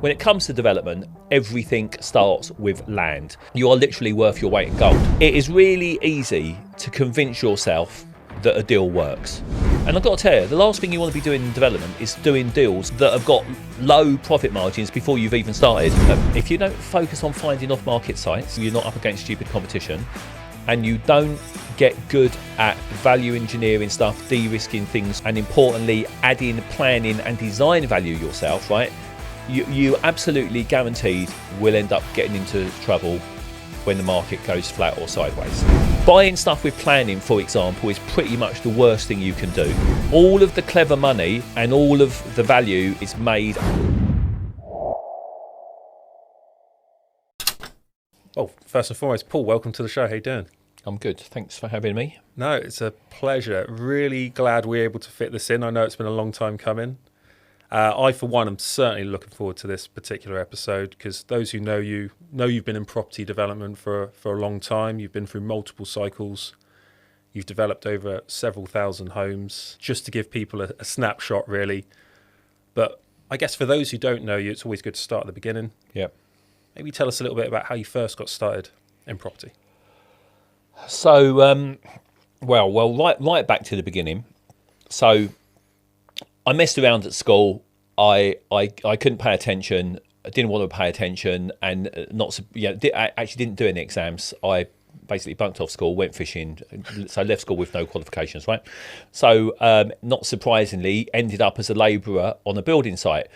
when it comes to development, everything starts with land. You are literally worth your weight in gold. It is really easy to convince yourself that a deal works. And I've got to tell you, the last thing you want to be doing in development is doing deals that have got low profit margins before you've even started. If you don't focus on finding off-market sites, you're not up against stupid competition, and you don't get good at value engineering stuff, de-risking things, and importantly, adding planning and design value yourself, right? You absolutely guaranteed will end up getting into trouble when the market goes flat or sideways. Buying stuff with planning, for example, is pretty much the worst thing you can do. All of the clever money and all of the value is made. Oh, first and foremost, Paul, welcome to the show. How you doing? I'm good. Thanks for having me. No, it's a pleasure. Really glad we're able to fit this in. I know it's been a long time coming. I, for one, am certainly looking forward to this particular episode because those who know you've been in property development for a long time. You've been through multiple cycles. You've developed over several thousand homes. Just to give people a snapshot, really. But I guess for those who don't know you, it's always good to start at the beginning. Yep. Maybe tell us a little bit about how you first got started in property. So, right back to the beginning. So, I messed around at school. I couldn't pay attention. I didn't want to pay attention, and I actually didn't do any exams. I basically bunked off school, went fishing, so left school with no qualifications. Right. So, not surprisingly, ended up as a labourer on a building site.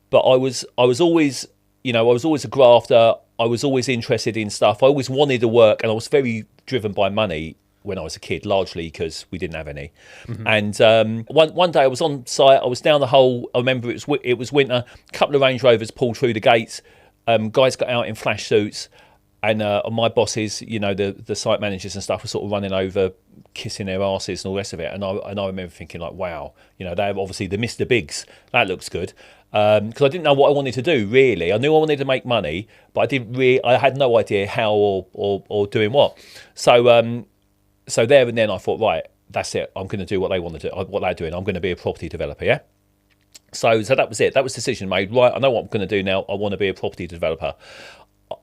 But I was always a grafter. I was always interested in stuff. I always wanted to work, and I was very driven by money when I was a kid, largely because we didn't have any. Mm-hmm. And one day I was on site, I was down the hole. I remember it was winter. A couple of Range Rovers pulled through the gates. Guys got out in flash suits, and my bosses, the site managers and stuff, were sort of running over, kissing their asses and all the rest of it. And I remember thinking like, wow, they're obviously the Mr. Biggs. That looks good. Because I didn't know what I wanted to do, really. I knew I wanted to make money, but I had no idea how or doing what. So there and then I thought, right, that's it. I'm going to do what they want to do, what they're doing. I'm going to be a property developer, yeah? So that was it. That was the decision made. Right, I know what I'm going to do now. I want to be a property developer.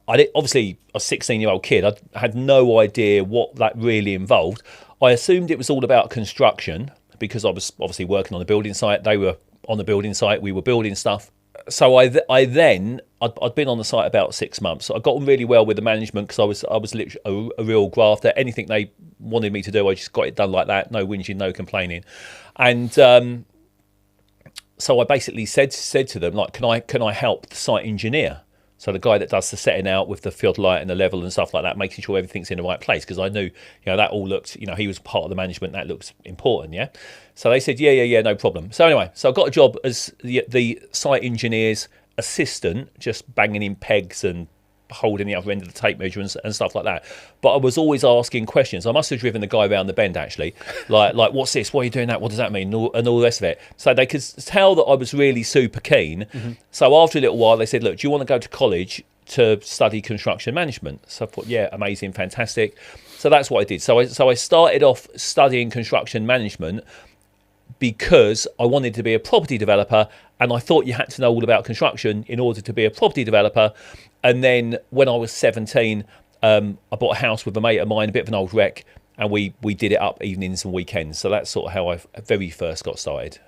Obviously, a 16-year-old kid, I had no idea what that really involved. I assumed it was all about construction because I was obviously working on a building site. They were on the building site. We were building stuff. So I'd been on the site about 6 months. So I got on really well with the management because I was literally a real grafter. Anything they wanted me to do, I just got it done like that. No whinging, no complaining. And so I basically said to them, like, can I help the site engineer? So the guy that does the setting out with the field light and the level and stuff like that, making sure everything's in the right place. Because I knew, that all looked, he was part of the management. That looks important, yeah? So they said, yeah, no problem. So anyway, so I got a job as the site engineer's assistant, just banging in pegs and holding the other end of the tape measure and stuff like that. But I was always asking questions. I must have driven the guy around the bend, actually. like what's this? Why are you doing that? What does that mean? And all the rest of it. So they could tell that I was really super keen. Mm-hmm. So after a little while, they said, look, do you want to go to college to study construction management? So I thought, yeah, amazing, fantastic. So that's what I did. So I started off studying construction management because I wanted to be a property developer, and I thought you had to know all about construction in order to be a property developer. And then when I was 17, I bought a house with a mate of mine, a bit of an old wreck, and we did it up evenings and weekends. So that's sort of how I very first got started.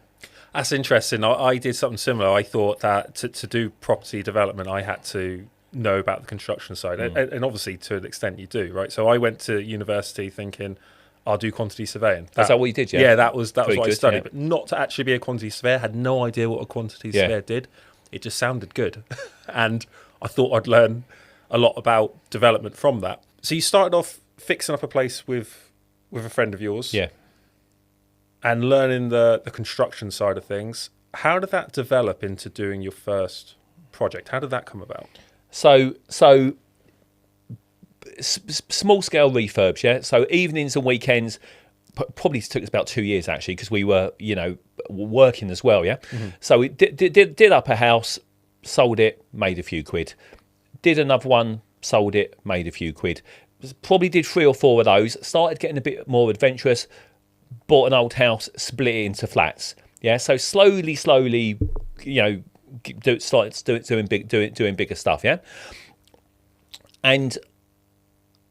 That's interesting. I did something similar. I thought that to do property development, I had to know about the construction side. And obviously, to an extent, you do, right? So I went to university thinking, I'll do quantity surveying. That's what you did, yeah? Yeah, that was what good, I studied. Yeah. But not to actually be a quantity surveyor. Had no idea what a quantity surveyor did. It just sounded good. And I thought I'd learn a lot about development from that. So you started off fixing up a place with a friend of yours. Yeah. And learning the construction side of things. How did that develop into doing your first project? How did that come about? So small scale refurbs, yeah. So evenings and weekends probably took us about 2 years actually because we were, working as well, yeah. Mm-hmm. So we did up a house, sold it, made a few quid. Did another one, sold it, made a few quid. Probably did 3 or 4 of those. Started getting a bit more adventurous. Bought an old house, split it into flats. Yeah, so slowly, doing bigger stuff. Yeah, and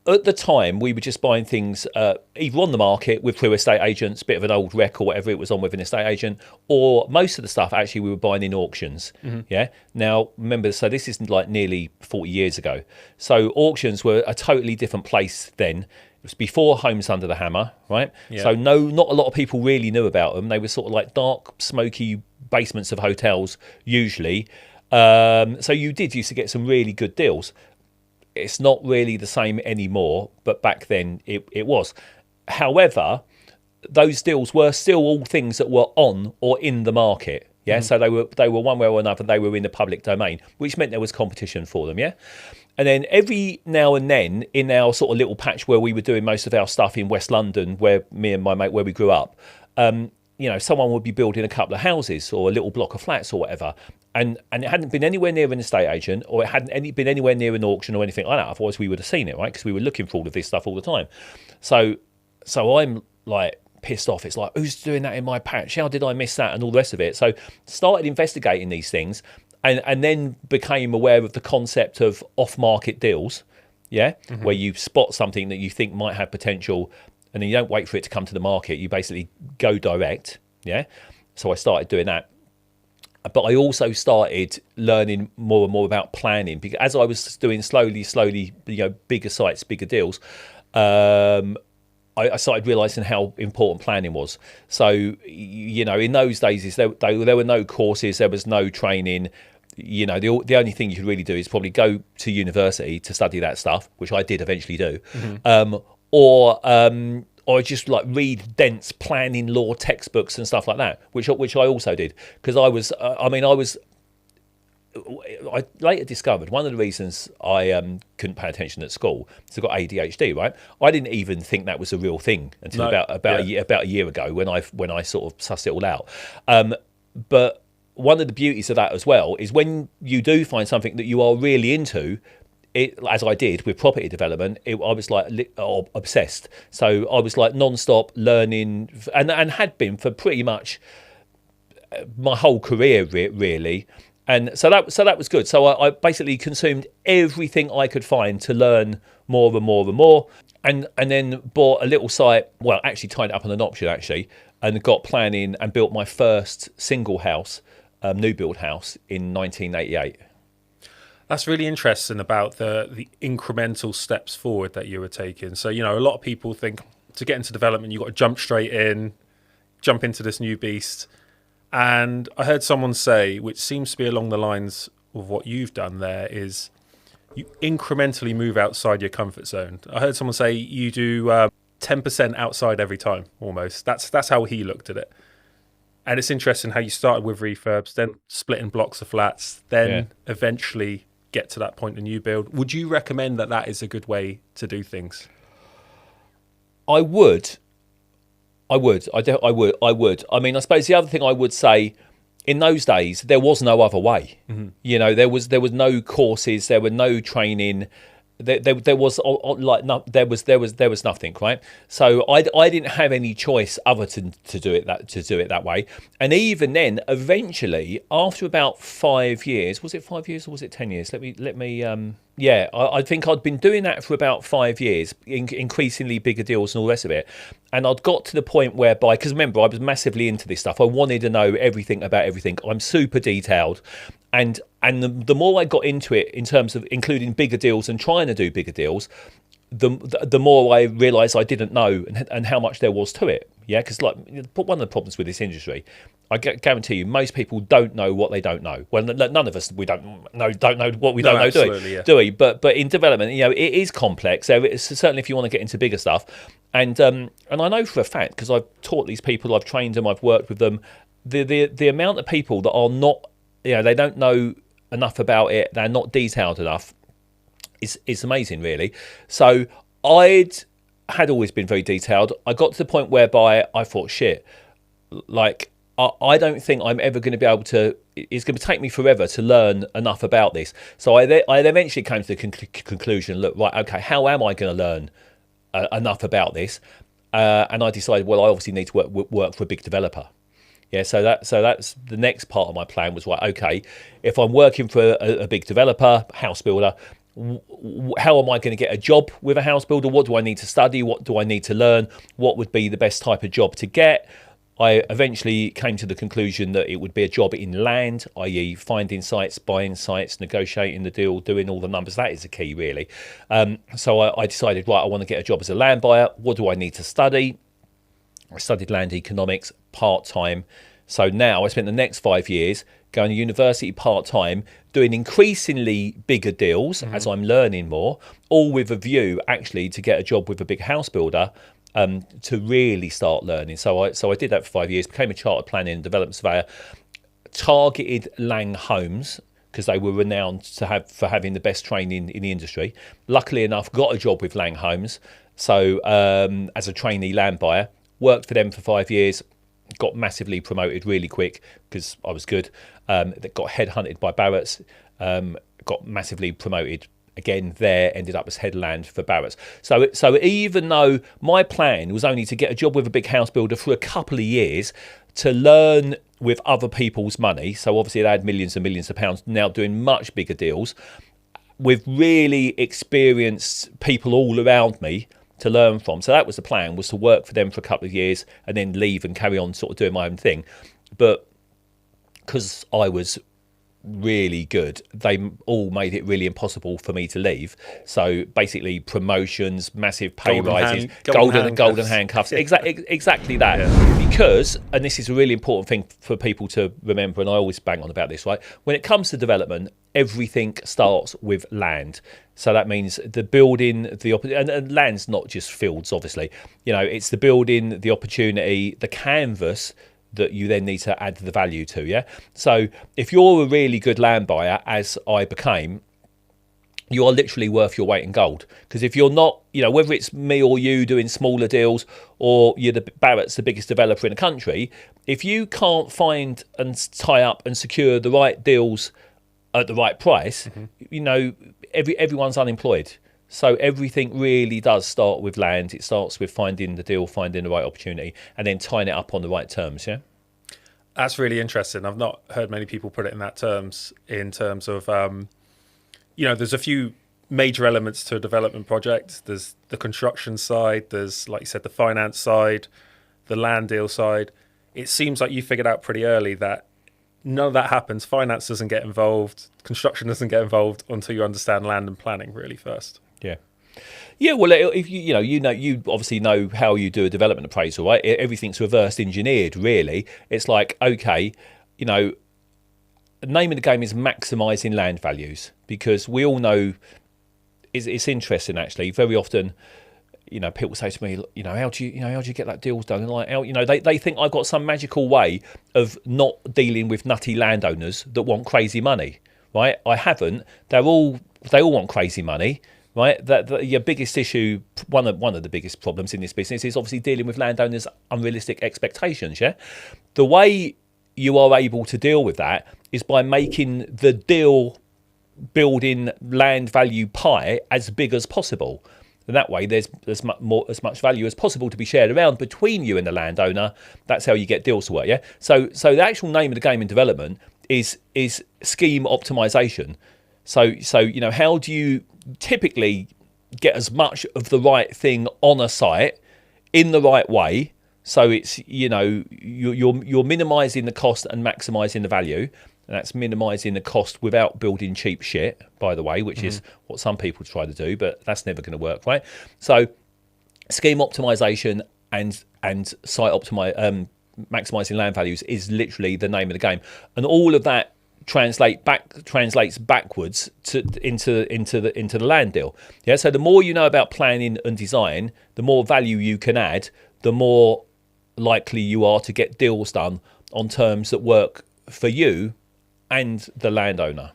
at the time, we were just buying things either on the market with through estate agents, bit of an old wreck or whatever it was on with an estate agent, or most of the stuff actually we were buying in auctions. Yeah. Now, remember, so this isn't like nearly 40 years ago. So auctions were a totally different place then. It was before Homes Under the Hammer, right? Yeah. So not a lot of people really knew about them. They were sort of like dark, smoky basements of hotels usually. So you used to get some really good deals. It's not really the same anymore, but back then it was. However, those deals were still all things that were on or in the market. Yeah, so they were one way or another, they were in the public domain, which meant there was competition for them. Yeah, and then every now and then in our sort of little patch where we were doing most of our stuff in West London, where me and my mate, where we grew up, someone would be building a couple of houses or a little block of flats or whatever. And it hadn't been anywhere near an estate agent, or it hadn't been anywhere near an auction or anything like that. Otherwise, we would have seen it, right? Because we were looking for all of this stuff all the time. So I'm like pissed off. It's like, who's doing that in my patch? How did I miss that? And all the rest of it. So started investigating these things, and then became aware of the concept of off-market deals. Yeah, where you spot something that you think might have potential, and then you don't wait for it to come to the market. You basically go direct. Yeah. So I started doing that. But I also started learning more and more about planning, because as I was doing slowly, bigger sites, bigger deals, I started realising how important planning was. So, in those days, there were no courses, there was no training. The only thing you could really do is probably go to university to study that stuff, which I did eventually do, or just like read dense planning law textbooks and stuff like that, which I also did, because I later discovered one of the reasons I couldn't pay attention at school is I got ADHD. Right, I didn't even think that was a real thing until about a year ago when I sort of sussed it all out. But one of the beauties of that as well is when you do find something that you are really into. As I did with property development, I was like obsessed. So I was like non-stop learning, and had been for pretty much my whole career, really. And so that was good. So I basically consumed everything I could find to learn more and more and more, and then bought a little site. Well, actually tied it up on an option and got planning and built my first single house, new build house in 1988. That's really interesting about the incremental steps forward that you were taking. So, a lot of people think to get into development, you've got to jump straight in, jump into this new beast. And I heard someone say, which seems to be along the lines of what you've done there, is you incrementally move outside your comfort zone. I heard someone say you do 10% outside every time, almost. That's how he looked at it. And it's interesting how you started with refurbs, then splitting blocks of flats, then eventually get to that point in new build. Would you recommend that is a good way to do things? I would. I mean, I suppose the other thing I would say, in those days, there was no other way. There was no courses, there were no training. There was nothing, right? So I didn't have any choice other to do it that way. And even then, eventually, after about 5 years, was it 5 years or was it 10 years? I think I'd been doing that for about 5 years, increasingly bigger deals and all the rest of it. And I'd got to the point whereby, because remember, I was massively into this stuff. I wanted to know everything about everything. I'm super detailed. And the more I got into it in terms of including bigger deals and trying to do bigger deals, the more I realised I didn't know and how much there was to it. Yeah, because one of the problems with this industry, I guarantee you, most people don't know what they don't know. Well, none of us don't know what we don't know, do we? But in development, it is complex. So certainly if you want to get into bigger stuff, and I know for a fact, because I've taught these people, I've trained them, I've worked with them, the amount of people that are not, they don't know enough about it, they're not detailed enough, it's amazing, really. So had always been very detailed. I got to the point whereby I thought, shit, I don't think I'm ever going to be able to, it's going to take me forever to learn enough about this. So I eventually came to the conclusion, look, right, okay, how am I going to learn enough about this? And I decided, well, I obviously need to work for a big developer. Yeah, so that's the next part of my plan was, right, okay, if I'm working for a big developer, house builder, how am I going to get a job with a house builder? What do I need to study? What do I need to learn? What would be the best type of job to get? I eventually came to the conclusion that it would be a job in land, i.e. finding sites, buying sites, negotiating the deal, doing all the numbers. That is the key, really. So I decided, right, I want to get a job as a land buyer. What do I need to study? I studied land economics part-time. So now I spent the next 5 years going to university part-time, doing increasingly bigger deals as I'm learning more, all with a view actually to get a job with a big house builder, to really start learning. So I did that for 5 years, became a chartered planning and development surveyor, targeted Lang homes because they were renowned for having the best training in the industry. Luckily enough, got a job with Lang Homes. So as a trainee land buyer, worked for them for 5 years, got massively promoted really quick because I was good. That got headhunted by Barrett's, got massively promoted again there, ended up as head land for Barrett's. So even though my plan was only to get a job with a big house builder for a couple of years to learn with other people's money, so obviously they had millions and millions of pounds, now doing much bigger deals with really experienced people all around me to learn from. So that was the plan, was to work for them for a couple of years and then leave and carry on sort of doing my own thing. But because I was really good, they all made it really impossible for me to leave. So basically promotions, massive pay rises, golden handcuffs. Exactly that. Yeah. Because, and this is a really important thing for people to remember, and I always bang on about this, right? When it comes to development, everything starts with land. So that means the building, and land's not just fields, obviously. You know, it's the building, the opportunity, the canvas that you then need to add the value to, yeah? So if you're a really good land buyer, as I became, you are literally worth your weight in gold. Because if you're not, you know, whether it's me or you doing smaller deals, or you're Barrett's the biggest developer in the country, if you can't find and tie up and secure the right deals at the right price, you know, everyone's unemployed. So everything really does start with land. It starts with finding the deal, finding the right opportunity, and then tying it up on the right terms, yeah? That's really interesting. I've not heard many people put it in terms of, you know, there's a few major elements to a development project. There's the construction side, there's, like you said, the finance side, the land deal side. It seems like you figured out pretty early that none of that happens. Finance doesn't get involved, construction doesn't get involved until you understand land and planning really first. Yeah. Yeah, well, if you obviously know how you do a development appraisal, right? Everything's reverse engineered, really. It's like, okay, you know, the name of the game is maximising land values, because we all know it's interesting, actually. Very often, you know, people say to me, how do you get that deals done? And like, they think I've got some magical way of not dealing with nutty landowners that want crazy money, right? I haven't. They all want crazy money. Right, that your biggest issue, one of the biggest problems in this business is obviously dealing with landowners' unrealistic expectations. Yeah, the way you are able to deal with that is by making the deal building land value pie as big as possible. And that way, there's as much value as possible to be shared around between you and the landowner. That's how you get deals to work. Yeah. So the actual name of the game in development is scheme optimization. So you know, how do you typically get as much of the right thing on a site in the right way, so it's, you know, you're minimizing the cost and maximizing the value, and that's minimizing the cost without building cheap shit, by the way, which is what some people try to do, but that's never going to work, right? So scheme optimization and site maximizing land values is literally the name of the game, and all of that translates backwards into the land deal. Yeah. So the more you know about planning and design, the more value you can add, the more likely you are to get deals done on terms that work for you and the landowner.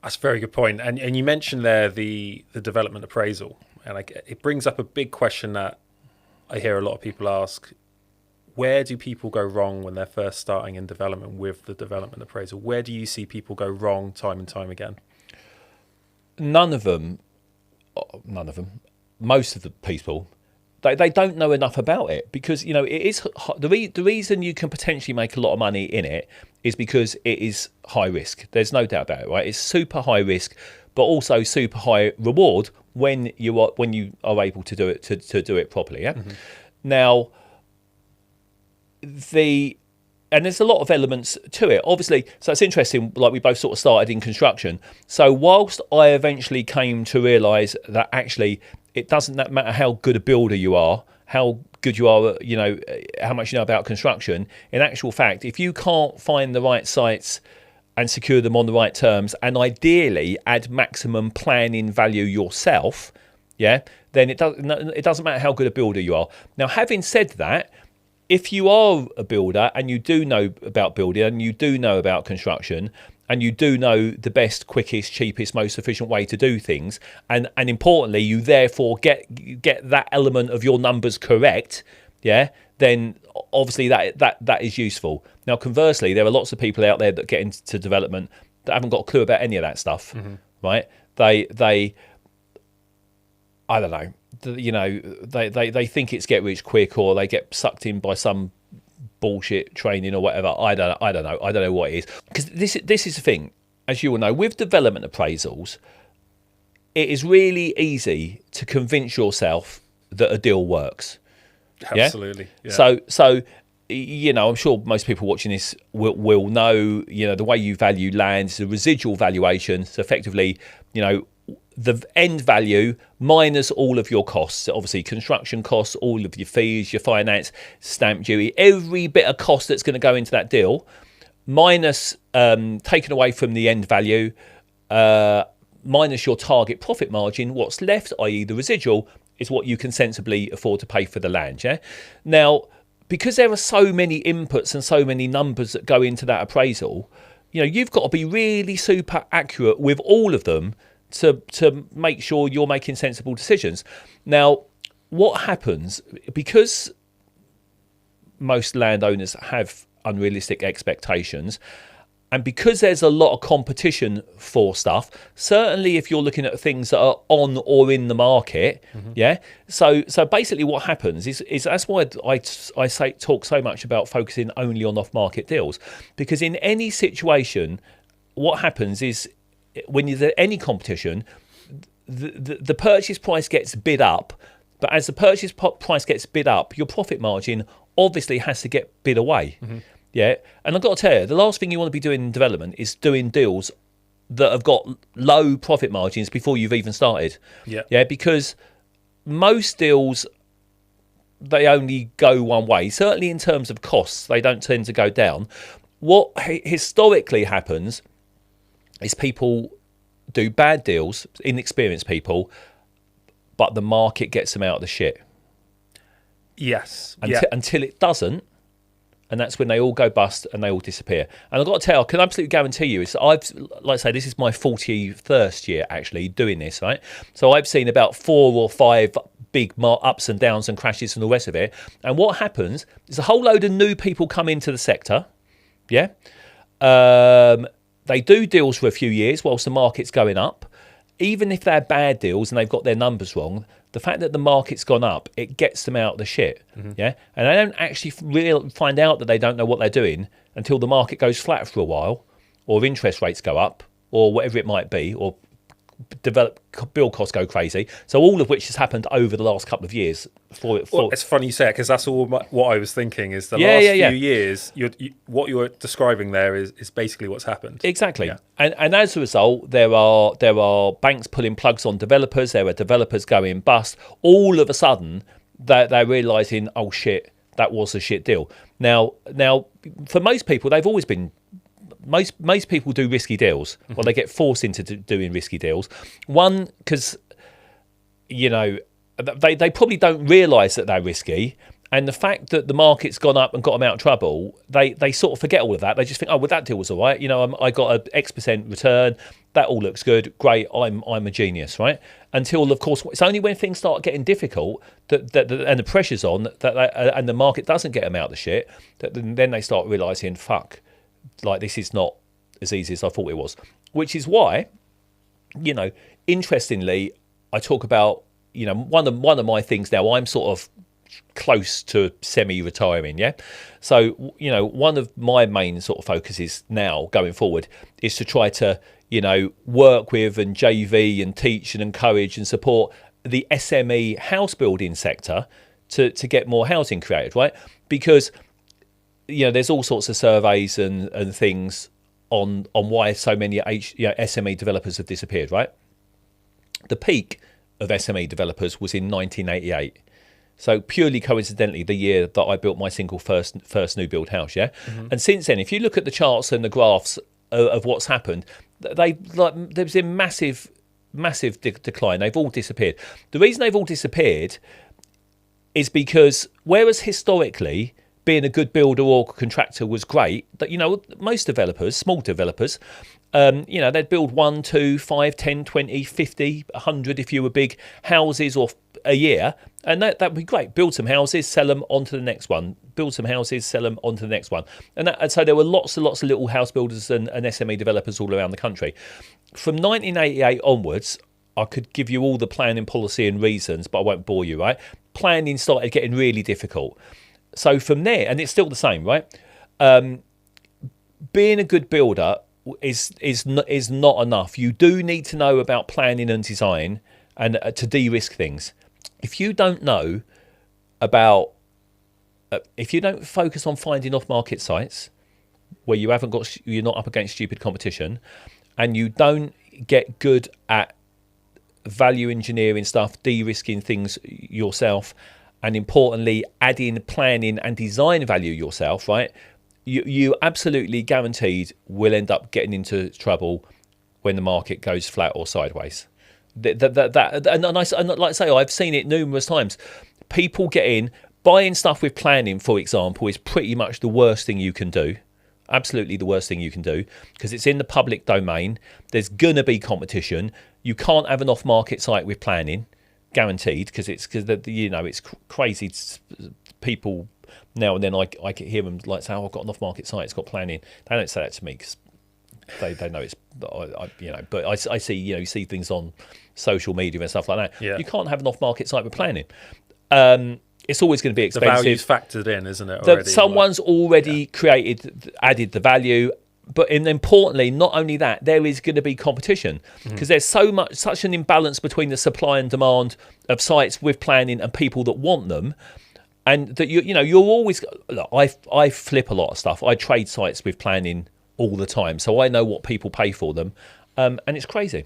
That's a very good point. And you mentioned there the development appraisal, and it brings up a big question that I hear a lot of people ask. Where do people go wrong when they're first starting in development with the development appraisal? Where do you see people go wrong time and time again? None of them. Most of the people They don't know enough about it, because it is the reason you can potentially make a lot of money in it is because it is high risk. There's no doubt about it, right? It's super high risk, but also super high reward when you are able to do it to do it properly. Yeah. Mm-hmm. Now, and there's a lot of elements to it, obviously. So it's interesting, like we both sort of started in construction. So whilst I eventually came to realise that actually it doesn't matter how good a builder you are, how good you are, how much you know about construction. In actual fact, if you can't find the right sites and secure them on the right terms, and ideally add maximum planning value yourself, then it doesn't matter how good a builder you are. Now, having said that, if you are a builder and you do know about building and you do know about construction and you do know the best, quickest, cheapest, most efficient way to do things, and importantly, you therefore get that element of your numbers correct, then obviously that is useful. Now, conversely, there are lots of people out there that get into development that haven't got a clue about any of that stuff, right? They I don't know. They think it's get rich quick, or they get sucked in by some bullshit training or whatever. I don't know what it is, because this is the thing, as you all know, with development appraisals, it is really easy to convince yourself that a deal works. Absolutely. Yeah? So I'm sure most people watching this will know, the way you value land is a residual valuation. So effectively, the end value minus all of your costs, obviously construction costs, all of your fees, your finance, stamp duty, every bit of cost that's going to go into that deal, minus taken away from the end value, minus your target profit margin. What's left, i.e. the residual, is what you can sensibly afford to pay for the land. Now, because there are so many inputs and so many numbers that go into that appraisal, you've got to be really super accurate with all of them to make sure you're making sensible decisions. Now, what happens, because most landowners have unrealistic expectations, and because there's a lot of competition for stuff, certainly if you're looking at things that are on or in the market, so basically what happens is that's why I talk so much about focusing only on off-market deals, because in any situation, what happens is, when there's any competition, the purchase price gets bid up, but as the purchase price gets bid up, your profit margin obviously has to get bid away. And I've got to tell you, the last thing you want to be doing in development is doing deals that have got low profit margins before you've even started. Because most deals, they only go one way. Certainly in terms of costs, they don't tend to go down. What historically happens is people do bad deals, inexperienced people, but the market gets them out of the shit. Until it doesn't, and that's when they all go bust and they all disappear. And I've got to tell you, I can absolutely guarantee you, this is my 41st year actually doing this, right? So I've seen about 4 or 5 big ups and downs and crashes and all the rest of it. And what happens is a whole load of new people come into the sector, they do deals for a few years whilst the market's going up. Even if they're bad deals and they've got their numbers wrong, the fact that the market's gone up, it gets them out of the shit. And they don't actually find out that they don't know what they're doing until the market goes flat for a while, or interest rates go up, or whatever it might be, or build costs go crazy. So all of which has happened over the last couple of years. Well, it's funny you say it, because that's all what I was thinking is the last few years, what you're describing there is basically what's happened. Exactly. And as a result, there are banks pulling plugs on developers. There are developers going bust. All of a sudden, they're realising, oh shit, that was a shit deal. Now, for most people, they've always been. Most people do risky deals. Well, they get forced into doing risky deals. One, because they probably don't realise that they're risky, and the fact that the market's gone up and got them out of trouble, they sort of forget all of that. They just think, oh, well, that deal was all right. I got an X% return. That all looks good. Great. I'm a genius, right? Until, of course, it's only when things start getting difficult that and the pressure's on and the market doesn't get them out of the shit, that then they start realising, fuck. Like, this is not as easy as I thought it was, which is why, interestingly, I talk about, one of my things now, I'm sort of close to semi-retiring, yeah. So one of my main sort of focuses now going forward is to try to work with and JV and teach and encourage and support the SME house building sector to get more housing created, right? Because there's all sorts of surveys and things on why so many SME developers have disappeared, right? The peak of SME developers was in 1988. So purely coincidentally, the year that I built my single first new build house, yeah. And since then, if you look at the charts and the graphs of what's happened, there's been massive decline. They've all disappeared. The reason they've all disappeared is because whereas historically being a good builder or contractor was great, that most developers, small developers, they'd build 1, 2, 5, 10, 20, 50, 100 if you were big houses or a year, and that would be great. Build some houses, sell them onto the next one. Build some houses, sell them onto the next one. And so there were lots and lots of little house builders and SME developers all around the country. From 1988 onwards, I could give you all the planning policy and reasons, but I won't bore you, right? Planning started getting really difficult. So from there, and it's still the same, right? Being a good builder is not enough. You do need to know about planning and design and to de-risk things. If you don't know about, if you don't focus on finding off-market sites where you're not up against stupid competition, and you don't get good at value engineering stuff, de-risking things yourself, and importantly, adding planning and design value yourself, right? You absolutely guaranteed will end up getting into trouble when the market goes flat or sideways. And like I say, I've seen it numerous times. People buying stuff with planning, for example, is pretty much the worst thing you can do. Absolutely the worst thing you can do, because it's in the public domain. There's gonna be competition. You can't have an off-market site with planning, guaranteed, because it's crazy. People now and then I can hear them like say, "Oh, I've got an off-market site. It's got planning." They don't say that to me because they know it's But I see you see things on social media and stuff like that. Yeah. You can't have an off-market site with planning. It's always going to be expensive. The value's factored in, isn't it? Already? Someone's already added the value. But importantly, not only that, there is going to be competition because there's such an imbalance between the supply and demand of sites with planning and people that want them, and that you're always. Look, I flip a lot of stuff. I trade sites with planning all the time, so I know what people pay for them, and it's crazy.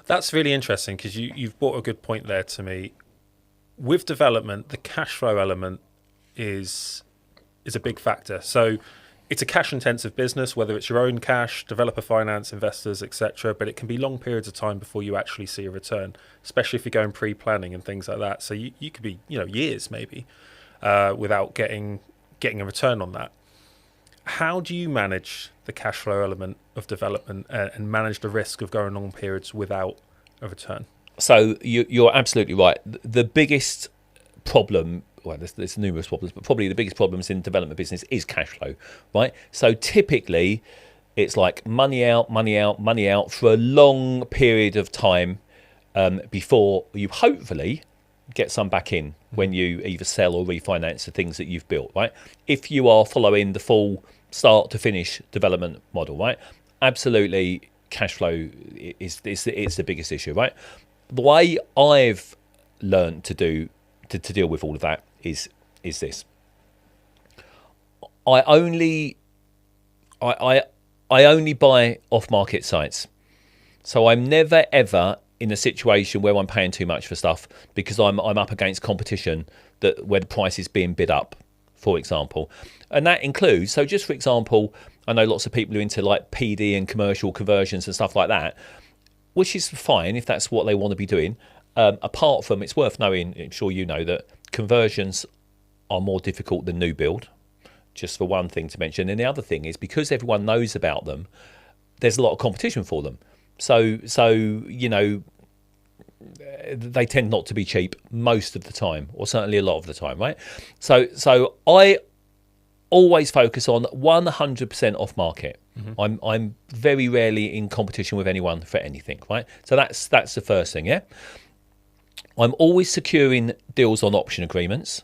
That's really interesting because you've brought a good point there to me. With development, the cash flow element is a big factor. So it's a cash-intensive business, whether it's your own cash, developer finance, investors, etc. But it can be long periods of time before you actually see a return, especially if you're going pre-planning and things like that. So you could be years maybe without getting a return on that. How do you manage the cash flow element of development and manage the risk of going long periods without a return? So you're absolutely right. The biggest problem, well, there's numerous problems, but probably the biggest problems in development business is cash flow, right? So typically it's like money out for a long period of time before you hopefully get some back in when you either sell or refinance the things that you've built, right? If you are following the full start to finish development model, right? Absolutely, cash flow is the biggest issue, right? The way I've learned to deal with all of that is this. I only buy off-market sites, so I'm never ever in a situation where I'm paying too much for stuff because I'm up against competition where the price is being bid up, for example, and that includes. So just for example, I know lots of people are into like PD and commercial conversions and stuff like that, which is fine if that's what they want to be doing. Apart from, it's worth knowing, I'm sure you know, that conversions are more difficult than new build, just for one thing to mention. And the other thing is because everyone knows about them, there's a lot of competition for them. So they tend not to be cheap most of the time, or certainly a lot of the time, right? So I always focus on 100% off market. I'm very rarely in competition with anyone for anything, right? So that's the first thing, yeah. I'm always securing deals on option agreements.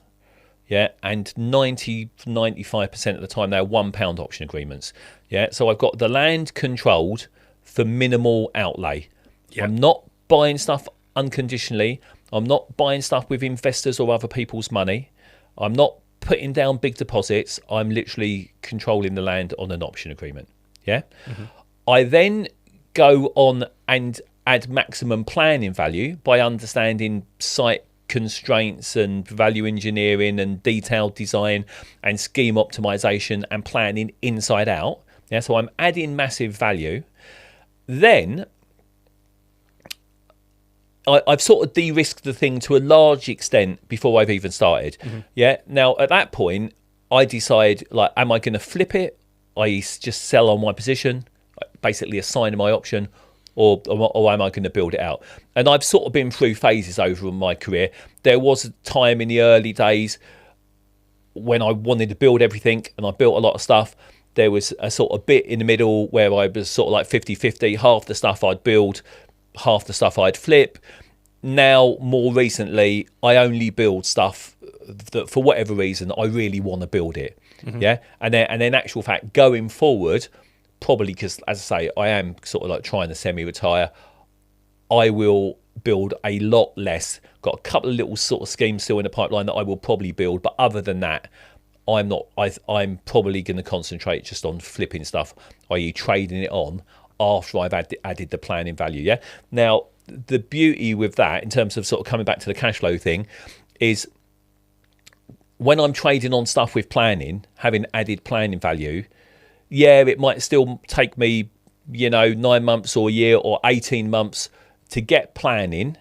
Yeah, and 95% of the time they're £1 option agreements. Yeah, so I've got the land controlled for minimal outlay. Yeah. I'm not buying stuff unconditionally. I'm not buying stuff with investors or other people's money. I'm not putting down big deposits. I'm literally controlling the land on an option agreement. Yeah. I then go on and add maximum planning value by understanding site constraints and value engineering and detailed design and scheme optimization and planning inside out. Yeah, so I'm adding massive value. Then I've sort of de-risked the thing to a large extent before I've even started. Yeah. Now at that point, I decide, like, am I going to flip it? I just sell on my position, basically assign my option, or am I going to build it out? And I've sort of been through phases over my career. There was a time in the early days when I wanted to build everything, and I built a lot of stuff. There was a sort of bit in the middle where I was sort of like 50-50. Half the stuff I'd build, half the stuff I'd flip. Now, more recently, I only build stuff that, for whatever reason, I really want to build it. Yeah, and then actual fact, going forward, probably because, as I say, I am sort of like trying to semi-retire, I will build a lot less. Got a couple of little sort of schemes still in the pipeline that I will probably build, but other than that, I'm not. I'm probably going to concentrate just on flipping stuff, i.e., trading it on after I've added the planning value. Yeah. Now, the beauty with that, in terms of sort of coming back to the cash flow thing, is when I'm trading on stuff with planning, having added planning value, yeah, it might still take me, 9 months or a year or 18 months to get planning.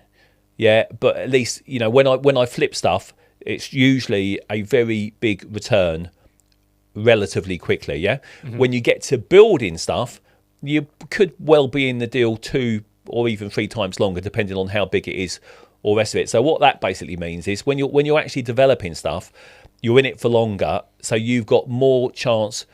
Yeah, but at least, when I flip stuff, it's usually a very big return relatively quickly. Yeah. When you get to building stuff, you could well be in the deal 2 or even 3 times longer, depending on how big it is, all the rest of it. So what that basically means is when you're actually developing stuff, you're in it for longer, so you've got more chance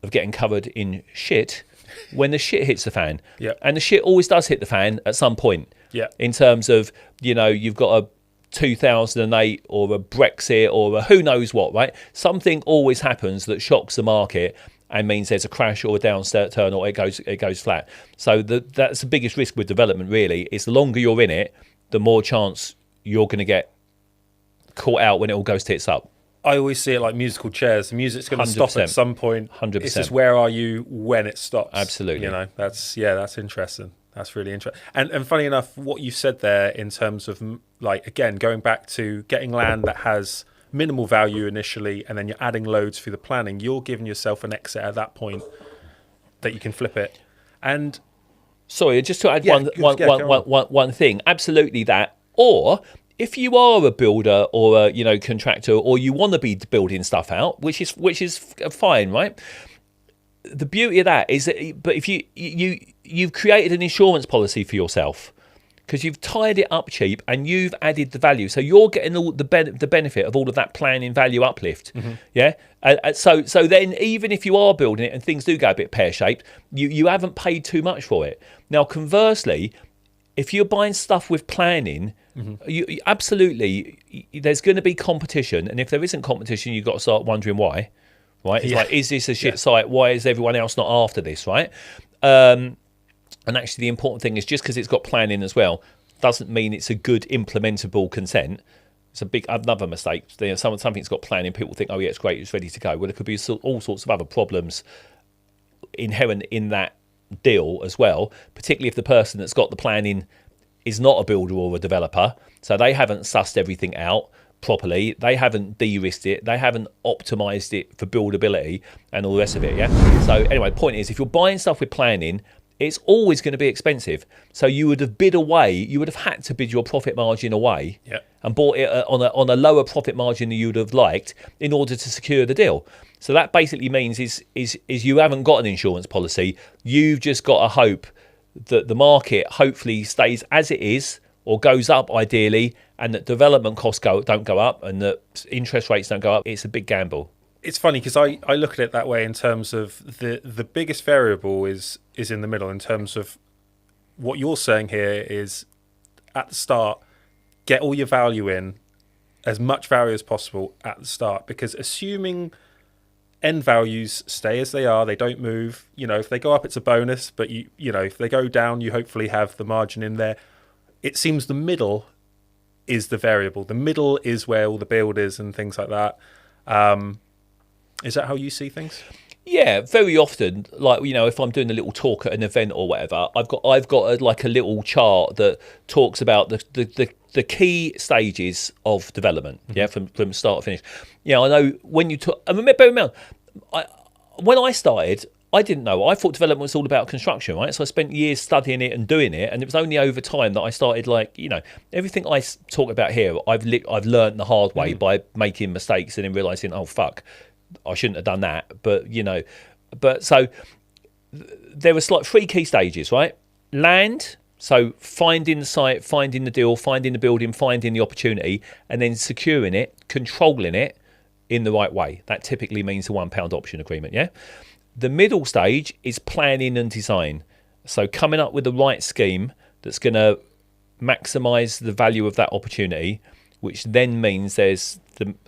of getting covered in shit when the shit hits the fan. Yeah. And the shit always does hit the fan at some point. Yeah. In terms of, you've got a 2008 or a Brexit or a who knows what, right? Something always happens that shocks the market and means there's a crash or a downturn or it goes flat. So that's the biggest risk with development, really. Is the longer you're in it, the more chance you're going to get caught out when it all goes tits up. I always see it like musical chairs. The music's going to stop at some point. 100%. It's just where are you when it stops? Absolutely. That's interesting. That's really interesting. And funny enough, what you said there in terms of, like, again, going back to getting land that has minimal value initially, and then you're adding loads through the planning, you're giving yourself an exit at that point that you can flip it. And sorry, just to add one thing, absolutely that. Or if you are a builder or a contractor, or you want to be building stuff out, which is fine, right? The beauty of that is that, but if you've created an insurance policy for yourself, because you've tied it up cheap and you've added the value, so you're getting all the benefit of all of that planning value uplift. Yeah. So then, even if you are building it and things do go a bit pear-shaped, you haven't paid too much for it. Now, conversely, if you're buying stuff with planning, you absolutely, there's going to be competition, and if there isn't competition, you've got to start wondering why. Right? It's like, is this a shit site? Why is everyone else not after this? Right? And actually, the important thing is, just because it's got planning as well doesn't mean it's a good implementable consent. It's another mistake. Something's got planning, people think, oh yeah, it's great, it's ready to go. Well, there could be all sorts of other problems inherent in that deal as well, particularly if the person that's got the planning is not a builder or a developer, so they haven't sussed everything out properly, they haven't de-risked it, they haven't optimized it for buildability and all the rest of it. Yeah. So anyway, point is, if you're buying stuff with planning, it's always going to be expensive. So you would have had to bid your profit margin away, and bought it on a lower profit margin than you would have liked in order to secure the deal. So that basically means is you haven't got an insurance policy. You've just got to hope that the market hopefully stays as it is or goes up ideally, and that development costs don't go up and that interest rates don't go up. It's a big gamble. It's funny because I look at it that way in terms of the biggest variable is in the middle, in terms of what you're saying here is at the start, get all your value in, as much value as possible at the start, because assuming end values stay as they are, they don't move. If they go up, it's a bonus, but if they go down, you hopefully have the margin in there. It seems the middle is the variable. The middle is where all the build is and things like that. Is that how you see things? Yeah, very often, like, if I'm doing a little talk at an event or whatever, I've got a little chart that talks about the key stages of development. Yeah, from start to finish. I know when you talk. I remember, when I started, I didn't know. I thought development was all about construction, right? So I spent years studying it and doing it, and it was only over time that I started, everything I talk about here, I've learned the hard way by making mistakes and then realizing, oh fuck, I shouldn't have done that. But so there was like 3 key stages, right? Land, so finding the site, finding the deal, finding the building, finding the opportunity, and then securing it, controlling it in the right way. That typically means a £1 option agreement, yeah? The middle stage is planning and design. So coming up with the right scheme that's going to maximize the value of that opportunity, which then means there's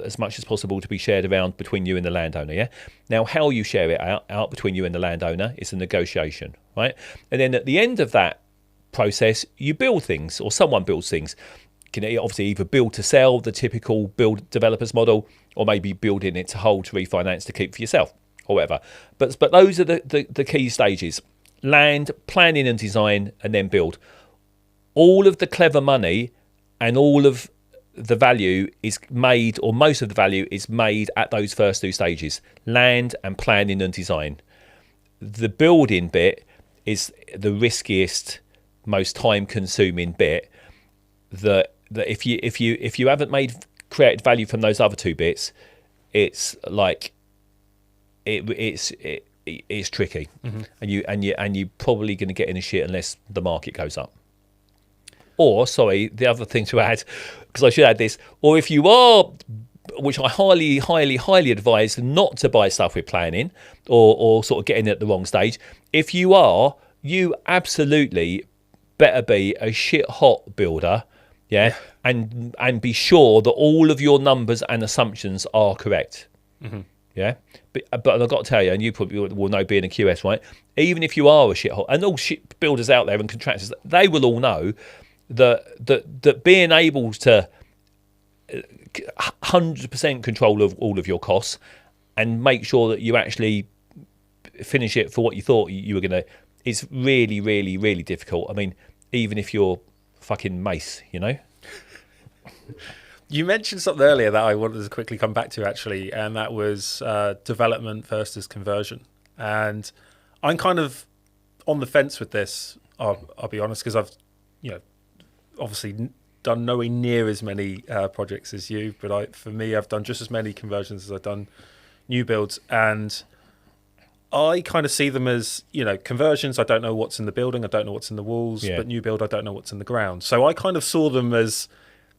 as much as possible to be shared around between you and the landowner, yeah? Now, how you share it out between you and the landowner is a negotiation, right? And then at the end of that process, you build things, or someone builds things. You can obviously either build to sell, the typical build developers model, or maybe building it to hold, to refinance, to keep for yourself, or whatever. But those are the key stages: land, planning and design, and then build. All of the clever money and all of the value is made, or most of the value is made at those first 2 stages: land and planning and design. The building bit is the riskiest, most time-consuming bit. That if you haven't created value from those other 2 bits, it's like it's tricky, and you're probably going to get in a shit unless the market goes up. Or, sorry, the other thing to add, because I should add this, or if you are, which I highly, highly, highly advise not to buy stuff with planning, or sort of getting at the wrong stage. If you are, you absolutely better be a shit hot builder, yeah, and be sure that all of your numbers and assumptions are correct. Yeah, but I've got to tell you, and you probably will know, being a QS, right? Even if you are a shit hot, and all shit builders out there and contractors, they will all know that being able to 100% control of all of your costs and make sure that you actually finish it for what you thought you were going to, is really, really, really difficult. I mean, even if you're fucking Mace, You mentioned something earlier that I wanted to quickly come back to, actually, and that was development versus conversion. And I'm kind of on the fence with this, I'll be honest, because I've, obviously done nowhere near as many projects as you, but for me, I've done just as many conversions as I've done new builds, and I kind of see them as, conversions, I don't know what's in the building, I don't know what's in the walls, but new build, I don't know what's in the ground. So I kind of saw them as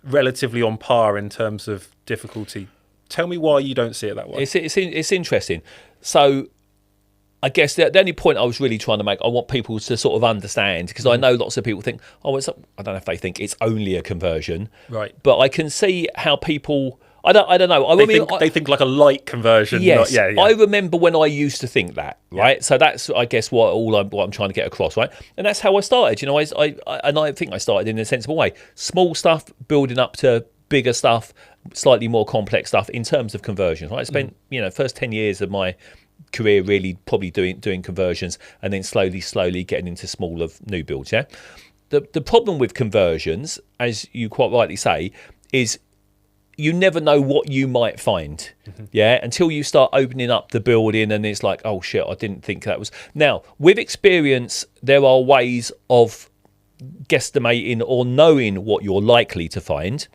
relatively on par in terms of difficulty. Tell me why you don't see it that way. It's interesting. So I guess the only point I was really trying to make, I want people to sort of understand, because I know lots of people think, I don't know if they think it's only a conversion, right? But I can see how people, I don't know. They think like a light conversion. Yes, yeah. I remember when I used to think that, right? Yeah. So that's, I guess, what I'm trying to get across, right? And that's how I started. I think I started in a sensible way. Small stuff building up to bigger stuff, slightly more complex stuff in terms of conversions. Right? I spent first 10 years of my career really probably doing conversions, and then slowly getting into smaller new builds. Yeah. The problem with conversions, as you quite rightly say, is you never know what you might find, until you start opening up the building and it's like, oh shit, I didn't think that was. Now, with experience, there are ways of guesstimating or knowing what you're likely to find,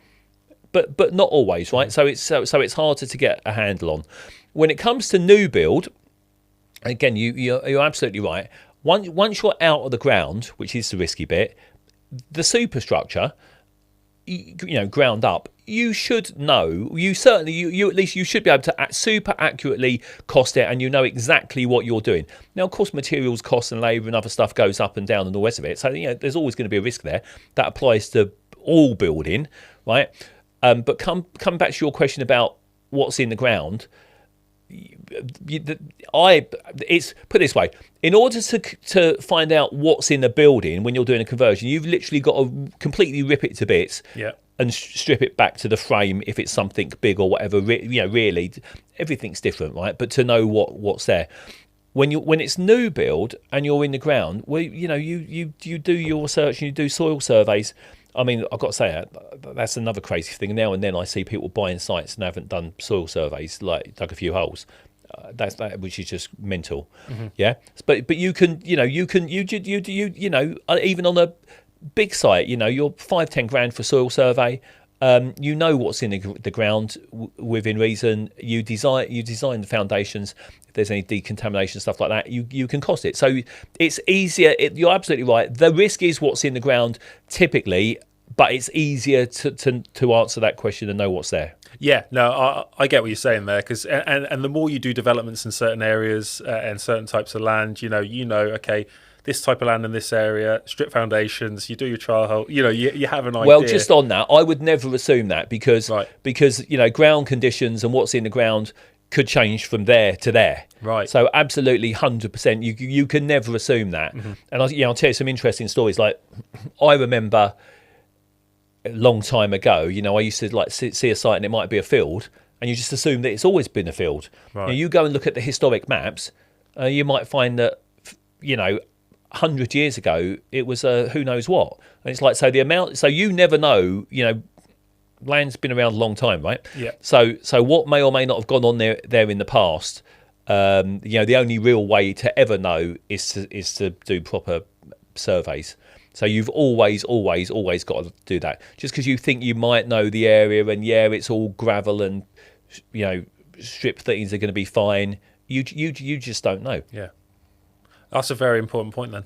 but not always, right? So it's harder to get a handle on. When it comes to new build, again, you're absolutely right. Once you're out of the ground, which is the risky bit, the superstructure, ground up, you should know. You at least you should be able to super accurately cost it, and exactly what you're doing. Now, of course, materials costs and labour and other stuff goes up and down and all the rest of it. So there's always going to be a risk there. That applies to all building, right? But come back to your question about what's in the ground. It's put this way: in order to find out what's in the building when you're doing a conversion, you've literally got to completely rip it to bits, and strip it back to the frame if it's something big or whatever. Really, everything's different, right? But to know what's there. When it's new build and you're in the ground, well, you do your research and you do soil surveys. I mean, I've got to say that's another crazy thing. Now and then I see people buying sites and haven't done soil surveys, like dug a few holes. Which is just mental. Yeah, but you can even on a big site, you're 5-10 grand for a soil survey. What's in the ground within reason. You design the foundations. If there's any decontamination, stuff like that, you can cost it. So it's easier. You're absolutely right. The risk is what's in the ground typically, but it's easier to answer that question and know what's there. Yeah, no, I get what you're saying there, because and the more you do developments in certain areas and certain types of land, okay, this type of land in this area, strip foundations, you do your trial hole, you have an idea. Well, just on that, I would never assume that because ground conditions and what's in the ground could change from there to there. Right. So absolutely 100%, you can never assume that. And I'll tell you some interesting stories. Like I remember a long time ago, I used to see a site and it might be a field, and you just assume that it's always been a field. Right. You go and look at the historic maps, you might find that 100 years ago it was who knows what. And it's like, so you never know. Land's been around a long time, right? Yeah. So what may or may not have gone on there in the past, the only real way to ever know is to do proper surveys. So you've always got to do that. Just because you think you might know the area and it's all gravel and strip things are going to be fine, you just don't know. Yeah. That's a very important point then.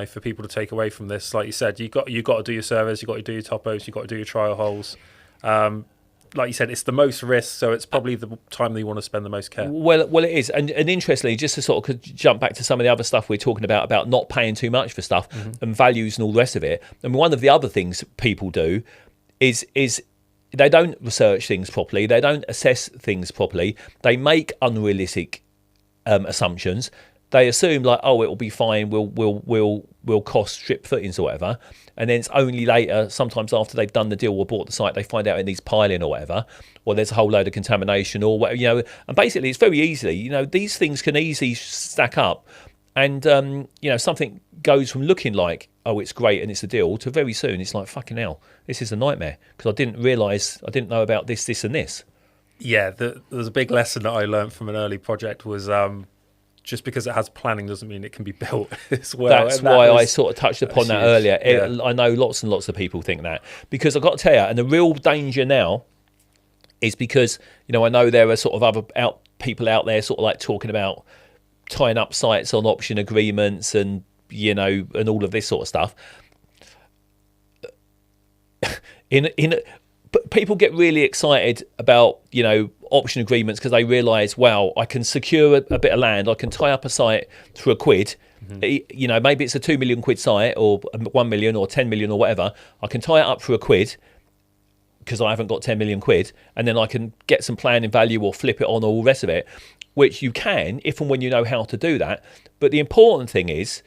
For people to take away from this, like you said, you got to do your surveys, you got to do your topos, you got to do your trial holes. Like you said, it's the most risk, so it's probably the time that you want to spend the most care. Well, it is, and interestingly, just to sort of jump back to some of the other stuff we're talking about not paying too much for stuff and values and all the rest of it. And one of the other things people do is they don't research things properly, they don't assess things properly, they make unrealistic assumptions. They assume it will be fine. We'll cost strip footings or whatever, and then it's only later, sometimes after they've done the deal or bought the site, they find out it needs piling or whatever, or there's a whole load of contamination or whatever. And basically, it's very easily, these things can easily stack up, and something goes from looking like it's great and it's a deal to very soon it's like fucking hell, this is a nightmare because I didn't know about this and this. Yeah, there's a big lesson that I learned from an early project was. Just because it has planning doesn't mean it can be built as well. That's why I sort of touched upon that earlier. I know lots and lots of people think that, because I've got to tell you, and the real danger now is because, I know there are sort of other people out there sort of like talking about tying up sites on option agreements and, and all of this sort of stuff. But people get really excited about, option agreements because they realise, wow, I can secure a bit of land, I can tie up a site for £1. Maybe it's a £2 million site or 1 million or 10 million or whatever. I can tie it up for £1 because I haven't got 10 million quid, and then I can get some planning value or flip it on or all the rest of it, which you can if and when you know how to do that. But the important thing is,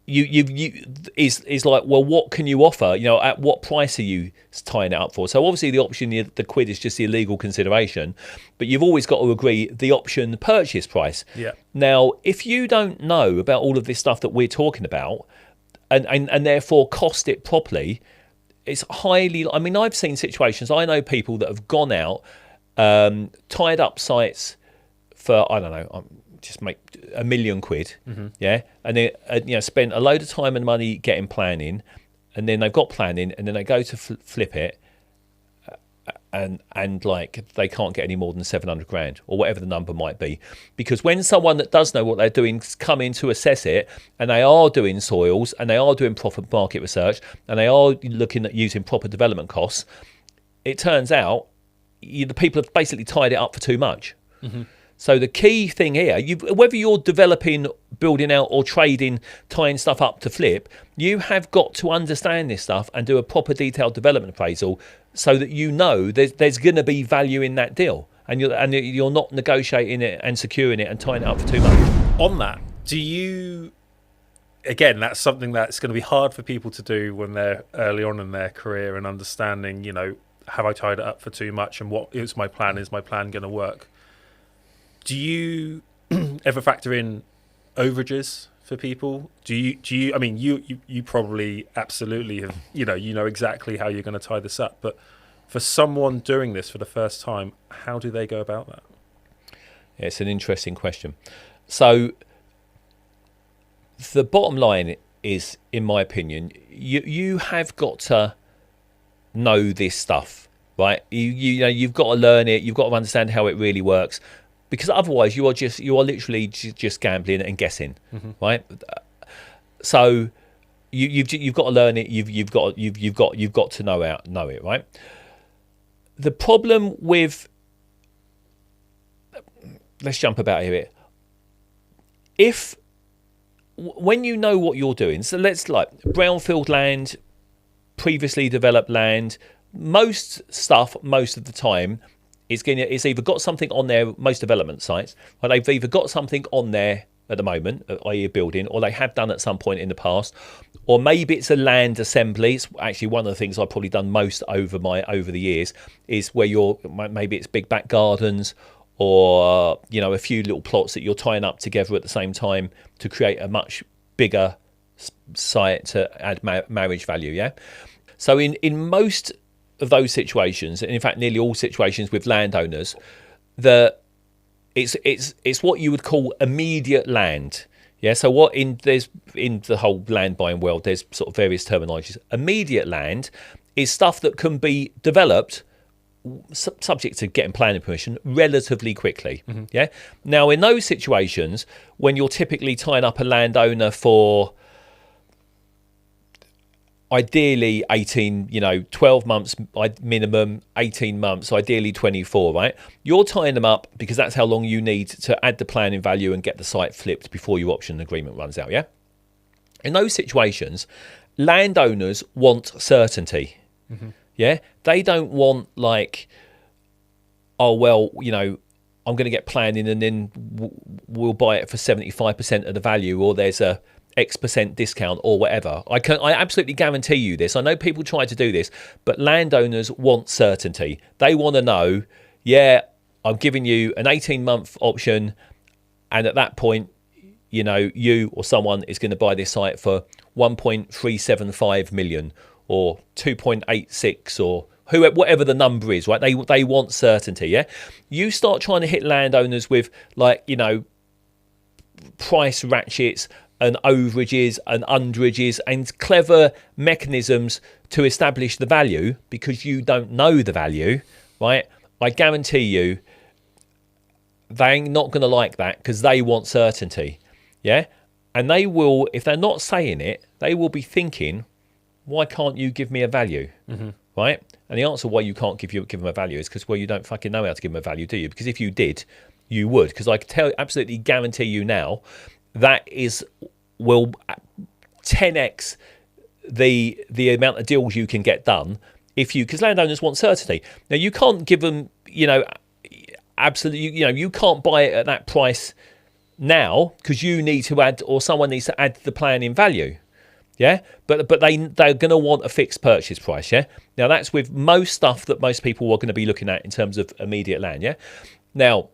is like, well, what can you offer? At what price are you tying it up for? So obviously the option, the quid is just the illegal consideration, but you've always got to agree the option purchase price. Yeah. Now, if you don't know about all of this stuff that we're talking about, and therefore cost it properly, it's highly. I mean, I've seen situations. I know people that have gone out, tied up sites for just make £1 million, yeah, and they spend a load of time and money getting planning, and then they've got planning, and then they go to flip it, and like they can't get any more than 700 grand or whatever the number might be, because when someone that does know what they're doing come in to assess it, and they are doing soils and they are doing proper market research and they are looking at using proper development costs, it turns out the people have basically tied it up for too much. So the key thing here, whether you're developing, building out or trading, tying stuff up to flip, you have got to understand this stuff and do a proper detailed development appraisal so that you know there's going to be value in that deal, and you're not negotiating it and securing it and tying it up for too much. On that, do you... Again, that's something that's going to be hard for people to do when they're early on in their career and understanding, have I tied it up for too much and what is my plan? Is my plan going to work? Do you ever factor in overages for people? Do you? I mean, you probably absolutely have. You know exactly how you're going to tie this up. But for someone doing this for the first time, how do they go about that? Yeah, it's an interesting question. So the bottom line is, in my opinion, you have got to know this stuff, right? You've got to learn it. You've got to understand how it really works. Because otherwise, you are literally just gambling and guessing, right? So you've got to learn it. You've got to know it, right? The problem with, let's jump about here. When you know what you're doing, so let's like brownfield land, previously developed land, most stuff most of the time. It's either got something on there, most development sites, or they've either got something on there at the moment, i.e. a building, or they have done at some point in the past, or maybe it's a land assembly. It's actually one of the things I've probably done most over the years is where maybe it's big back gardens, or a few little plots that you're tying up together at the same time to create a much bigger site to add marriage value. Yeah. So in most of those situations, and in fact nearly all situations with landowners, it's what you would call immediate land. Yeah. So in the whole land buying world, there's sort of various terminologies. Immediate land is stuff that can be developed, subject to getting planning permission, relatively quickly. Yeah. Now in those situations, when you're typically tying up a landowner for ideally 12 months minimum, 18 months, ideally 24, right? You're tying them up because that's how long you need to add the planning value and get the site flipped before your option agreement runs out, yeah? In those situations, landowners want certainty, yeah? They don't want like, oh, well, I'm going to get planning and then we'll buy it for 75% of the value, or there's a X% discount or whatever. I absolutely guarantee you this. I know people try to do this, but landowners want certainty. They want to know, yeah, I'm giving you an 18-month option, and at that point, you or someone is going to buy this site for 1.375 million or 2.86 or whatever the number is, right? They want certainty, yeah? You start trying to hit landowners with price ratchets and overages and underages and clever mechanisms to establish the value because you don't know the value, right? I guarantee you they ain't not going to like that because they want certainty, yeah? And they will, if they're not saying it, they will be thinking, why can't you give me a value, right? And the answer why you can't give them a value is because, well, you don't fucking know how to give them a value, do you? Because if you did, you would. Because I can absolutely guarantee you now, that will 10x the amount of deals you can get done because landowners want certainty. Now you can't give them, absolutely, you can't buy it at that price now because you need to add, or someone needs to add the plan in value. Yeah, but they're going to want a fixed purchase price. Yeah, now that's with most stuff that most people are going to be looking at in terms of immediate land. Yeah, now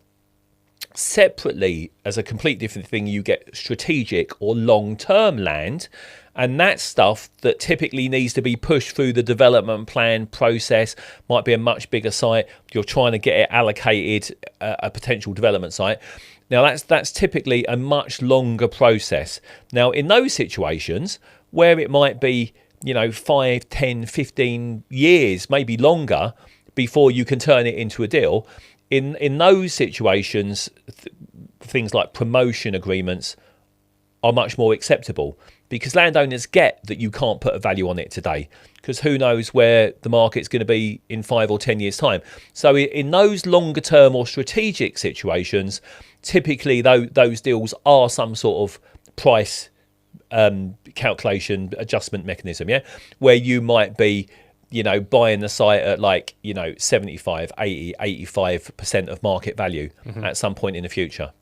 separately, as a complete different thing, you get strategic or long-term land, and that's stuff that typically needs to be pushed through the development plan process. Might be a much bigger site. You're trying to get it allocated a potential development site. Now that's typically a much longer process. Now in those situations where it might be 5, 10, 15 years, maybe longer, before you can turn it into a deal, in those situations, things like promotion agreements are much more acceptable because landowners get that you can't put a value on it today, because who knows where the market's going to be in 5 or 10 years' time. So in those longer term or strategic situations, typically those deals are some sort of price calculation adjustment mechanism, where you might be buying the site at 75, 80, 85% of market value at some point in the future.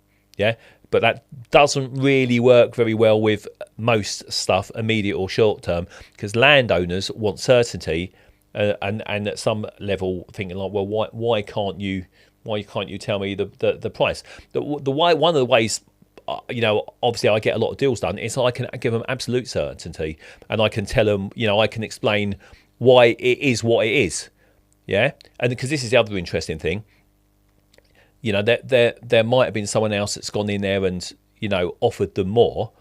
But that doesn't really work very well with most stuff, immediate or short term, because landowners want certainty, and at some level thinking like, well, why can't you tell me the price? One of the ways, obviously I get a lot of deals done is I can give them absolute certainty, and I can tell them, I can explain why it is what it is, and because this is the other interesting thing. There might have been someone else that's gone in there and offered them more,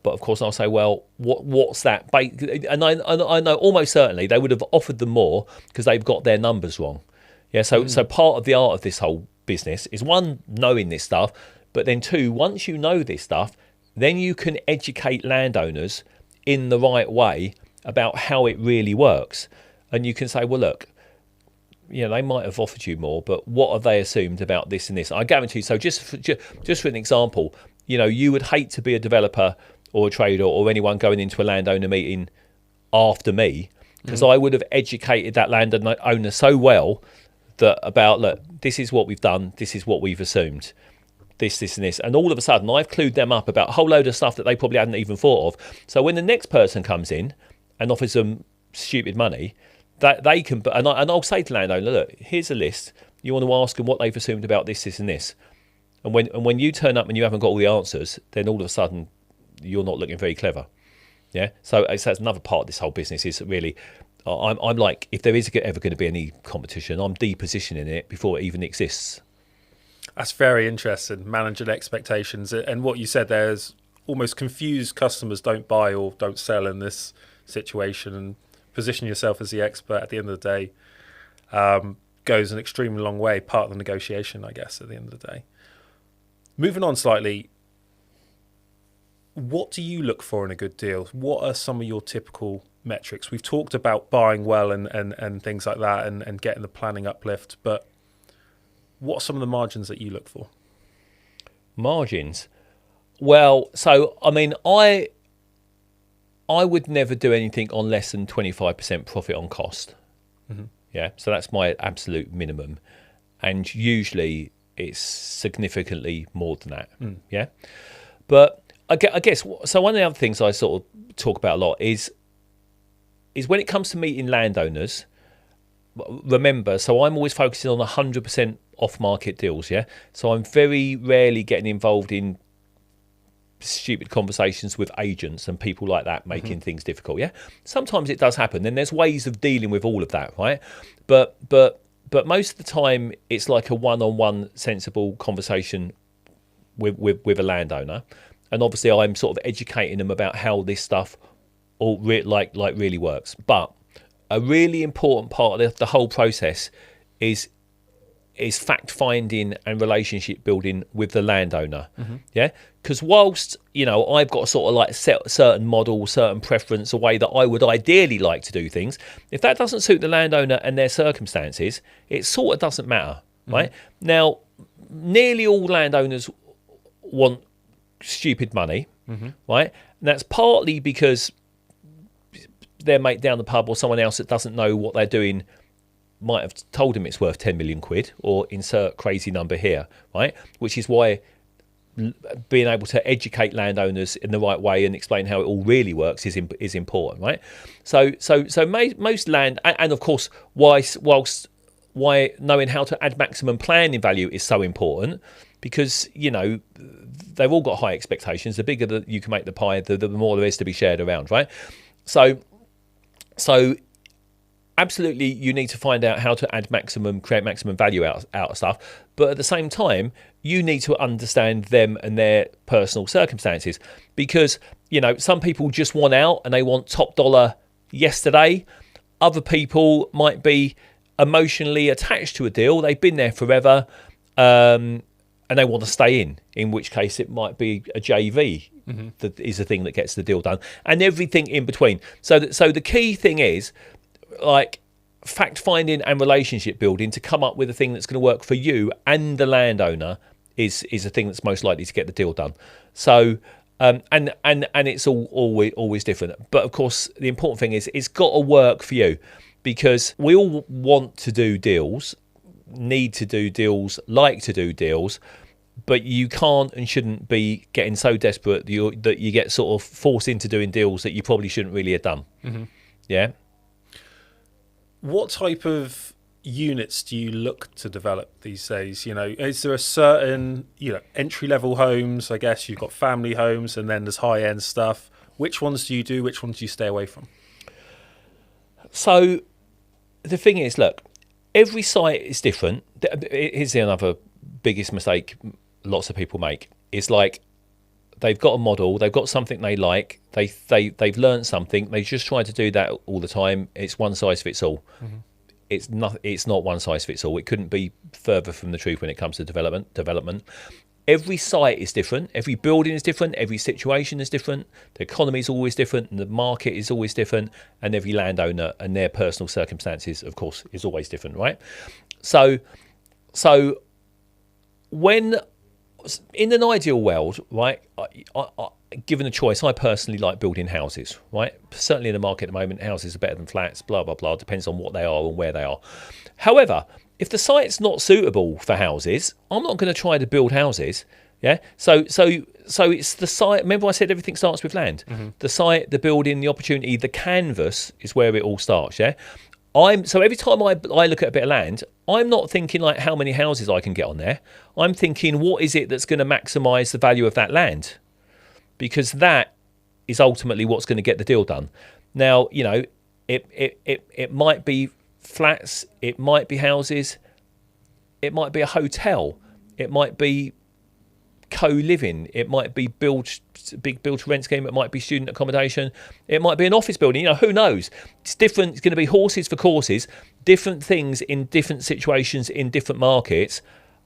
but of course I'll say, well, what's that? And I know almost certainly they would have offered them more because they've got their numbers wrong. So part of the art of this whole business is, one, knowing this stuff, but then two, once you know this stuff, then you can educate landowners in the right way about how it really works, and you can say, well, look. They might have offered you more, but what have they assumed about this and this? I guarantee you. So just for an example, you would hate to be a developer or a trader or anyone going into a landowner meeting after me, because I would have educated that landowner so well that about, look, this is what we've done, this is what we've assumed, this and this, and all of a sudden I've clued them up about a whole load of stuff that they probably hadn't even thought of. So when the next person comes in and offers them stupid money, that they can, and I'll say to the landowner, look, here's a list. You want to ask them what they've assumed about this, and this. And when you turn up and you haven't got all the answers, then all of a sudden you're not looking very clever. So that's another part of this whole business, is really, I'm like, if there is ever going to be any competition, I'm depositioning it before it even exists. That's very interesting, managing expectations. And what you said there is almost confused customers don't buy or don't sell in this situation, and position yourself as the expert at the end of the day goes an extremely long way, part of the negotiation, I guess, at the end of the day. Moving on slightly, what do you look for in a good deal? What are some of your typical metrics? We've talked about buying well and things like that, and getting the planning uplift, but what are some of the margins that you look for? Margins? Well, so, I mean, I would never do anything on less than 25% profit on cost. So that's my absolute minimum. And usually it's significantly more than that. But I guess, so one of the other things I sort of talk about a lot is when it comes to meeting landowners, remember, so I'm always focusing on 100% off-market deals, So I'm very rarely getting involved in stupid conversations with agents and people like that making things difficult. Sometimes it does happen, and there's ways of dealing with all of that, right? But most of the time it's like a one-on-one sensible conversation with a landowner, and obviously I'm sort of educating them about how this stuff all really works. But a really important part of the whole process is fact finding and relationship building with the landowner. Because whilst I've got sort of like certain model, certain preference, a way that I would ideally like to do things, if that doesn't suit the landowner and their circumstances, it sort of doesn't matter, right? Now, nearly all landowners want stupid money, right? And that's partly because their mate down the pub or someone else that doesn't know what they're doing might have told him it's worth 10 million quid, or insert crazy number here, right? Which is why being able to educate landowners in the right way and explain how it all really works is important, right? So most land, and of course, why knowing how to add maximum planning value is so important, because they've all got high expectations. The bigger that you can make the pie, the more there is to be shared around, right? So absolutely, you need to find out how to create maximum value out of stuff. But at the same time, you need to understand them and their personal circumstances, because, some people just want out and they want top dollar yesterday. Other people might be emotionally attached to a deal. They've been there forever, and they want to stay in which case it might be a JV that is the thing that gets the deal done, and everything in between. So the key thing is like fact finding and relationship building to come up with a thing that's going to work for you and the landowner is a thing that's most likely to get the deal done. So and it's always different. But of course, the important thing is it's got to work for you, because we all want to do deals, need to do deals, like to do deals, but you can't and shouldn't be getting so desperate that you get sort of forced into doing deals that you probably shouldn't really have done. Yeah. What type of units do you look to develop these days? You know, is there a certain, entry level homes? I guess you've got family homes, and then there's high end stuff. Which ones do you do? Which ones do you stay away from? So the thing is, look, every site is different. Here's another biggest mistake lots of people make. It's like they've got a model, they've got something they like, they've learned something, they just try to do that all the time. It's one size fits all. It's not one size fits all. It couldn't be further from the truth when it comes to development. Every site is different, every building is different, every situation is different, the economy is always different, and the market is always different, and every landowner and their personal circumstances, of course, is always different, right? So when in an ideal world, right, I, given a choice, I personally like building houses, right? Certainly in the market at the moment, houses are better than flats, blah, blah, blah. Depends on what they are and where they are. However, if the site's not suitable for houses, I'm not going to try to build houses. Yeah. So it's the site. Remember I said everything starts with land. The site, the building, the opportunity, the canvas is where it all starts. Yeah. So every time I look at a bit of land, I'm not thinking like how many houses I can get on there. I'm thinking what is it that's going to maximise the value of that land, because that is ultimately what's going to get the deal done. Now, it might be flats, it might be houses, it might be a hotel, it might be co-living, it might be big build to rent scheme, it might be student accommodation, it might be an office building, who knows. It's different. It's going to be horses for courses, different things in different situations in different markets.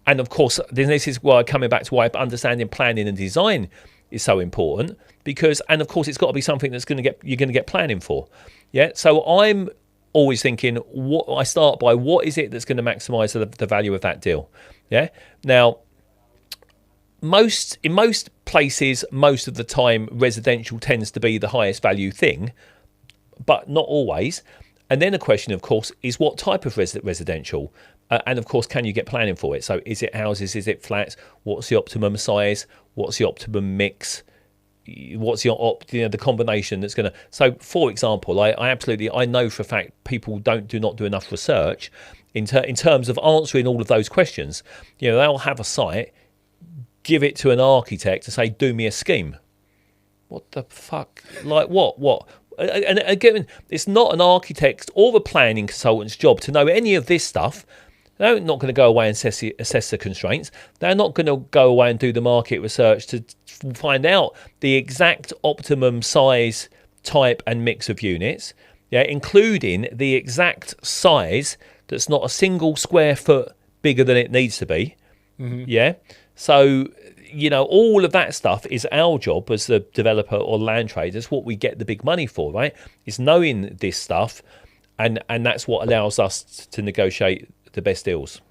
And of course, this is why coming back to why understanding planning and design is so important, because, and of course, it's got to be something that's you're going to get planning for. Yeah. So I'm always thinking, I start by what is it that's going to maximise the value of that deal. Yeah. Now, in most places, most of the time, residential tends to be the highest value thing, but not always. And then the question, of course, is what type of residential? And of course, can you get planning for it? So is it houses? Is it flats? What's the optimum size? What's the optimum mix? What's the combination that's going to... So, for example, I know for a fact people do not do enough research in terms of answering all of those questions. They'll have a site, give it to an architect and say, do me a scheme. What the fuck? Like what? And again, it's not an architect's or a planning consultant's job to know any of this stuff. They're not going to go away and assess the constraints. They're not going to go away and do the market research to find out the exact optimum size, type and mix of units, including the exact size that's not a single square foot bigger than it needs to be. Yeah. So, all of that stuff is our job as the developer or land trader. It's what we get the big money for, right? Is knowing this stuff, and that's what allows us to negotiate the best deals.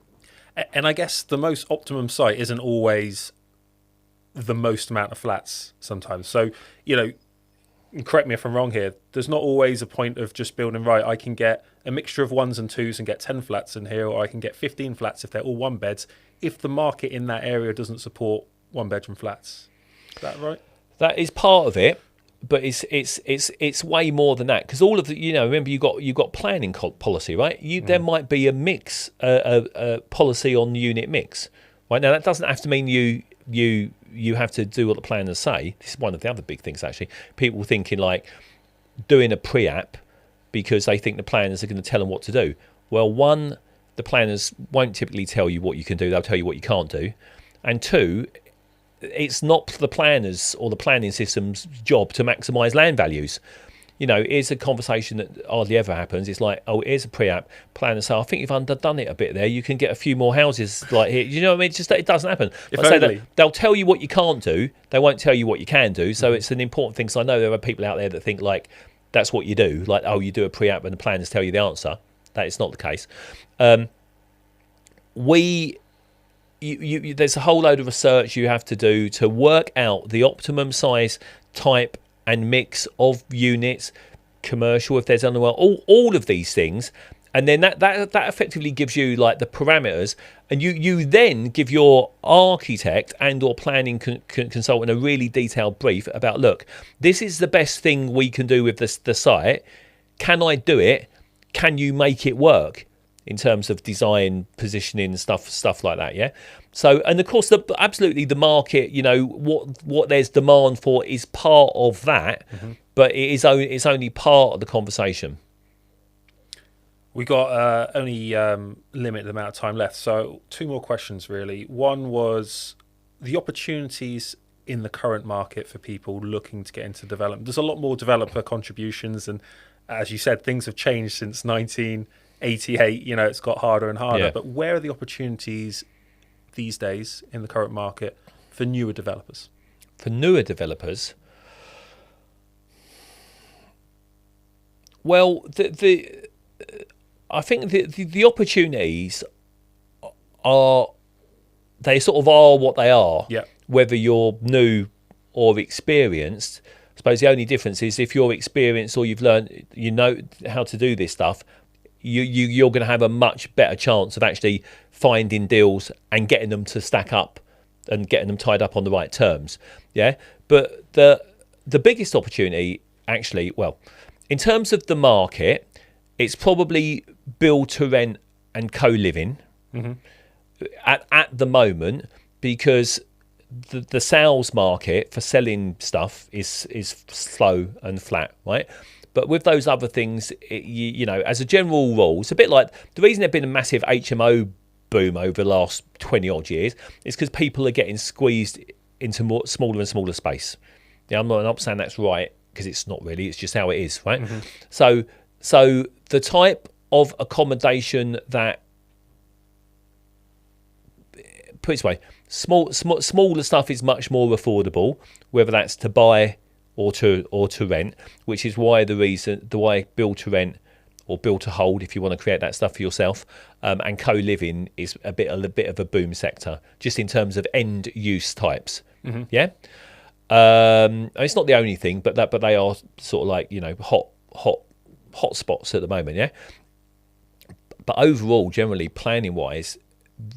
And I guess the most optimum site isn't always the most amount of flats sometimes. So, correct me if I'm wrong here, there's not always a point of just building, right, I can get a mixture of ones and twos and get 10 flats in here, or I can get 15 flats if they're all one beds, if the market in that area doesn't support one bedroom flats. Is that right? That is part of it, but it's way more than that, because all of the, remember you got planning policy, right? There might be a mix, a policy on unit mix, right? Now that doesn't have to mean you have to do what the planners say. This is one of the other big things, actually. People thinking like doing a pre-app because they think the planners are going to tell them what to do. Well, one, the planners won't typically tell you what you can do. They'll tell you what you can't do. And two, it's not the planners or the planning system's job to maximise land values. here's a conversation that hardly ever happens. It's like, oh, here's a pre-app plan, and so I think you've underdone it a bit there. You can get a few more houses like here. You know what I mean? It's just that it doesn't happen. If I say only. that they'll tell you what you can't do. They won't tell you what you can do. So it's an important thing. So I know there are people out there that think like that's what you do. Like, oh, you do a pre-app and the planners tell you the answer. That is not the case. There's a whole load of research you have to do to work out the optimum size, type, and mix of units, commercial if there's underworld, all of these things, and then that effectively gives you like the parameters, and you then give your architect and or planning consultant a really detailed brief about, look, this is the best thing we can do with the site. Can I do it? Can you make it work? In terms of design, positioning, stuff like that, yeah. So, and of course, absolutely the market, what there's demand for is part of that, but it's only part of the conversation. We got only limited amount of time left, so 2 more questions really. One was the opportunities in the current market for people looking to get into development. There's a lot more developer contributions, and as you said, things have changed since 1988. It's got harder and harder. Yeah. But where are the opportunities these days in the current market for newer developers? For newer developers, well, I think the opportunities they sort of are what they are. Yeah. Whether you're new or experienced, I suppose the only difference is if you're experienced or you've learned, how to do this stuff, you're going to have a much better chance of actually finding deals and getting them to stack up and getting them tied up on the right terms. Yeah. But the biggest opportunity actually, well, in terms of the market, it's probably build to rent and co-living at the moment, because the sales market for selling stuff is slow and flat, right? But with those other things, as a general rule, it's a bit like the reason there's been a massive HMO boom over the last 20 odd years is because people are getting squeezed into smaller and smaller space. Yeah, I'm not saying that's right, because it's not really. It's just how it is, right? So the type of accommodation that, put it this way, smaller stuff is much more affordable, whether that's to buy or to rent, which is why why build to rent or build to hold, if you want to create that stuff for yourself, and co-living is a bit of a boom sector, just in terms of end use types. Yeah, it's not the only thing, but they are sort of like hot spots at the moment. Yeah, but overall, generally planning wise,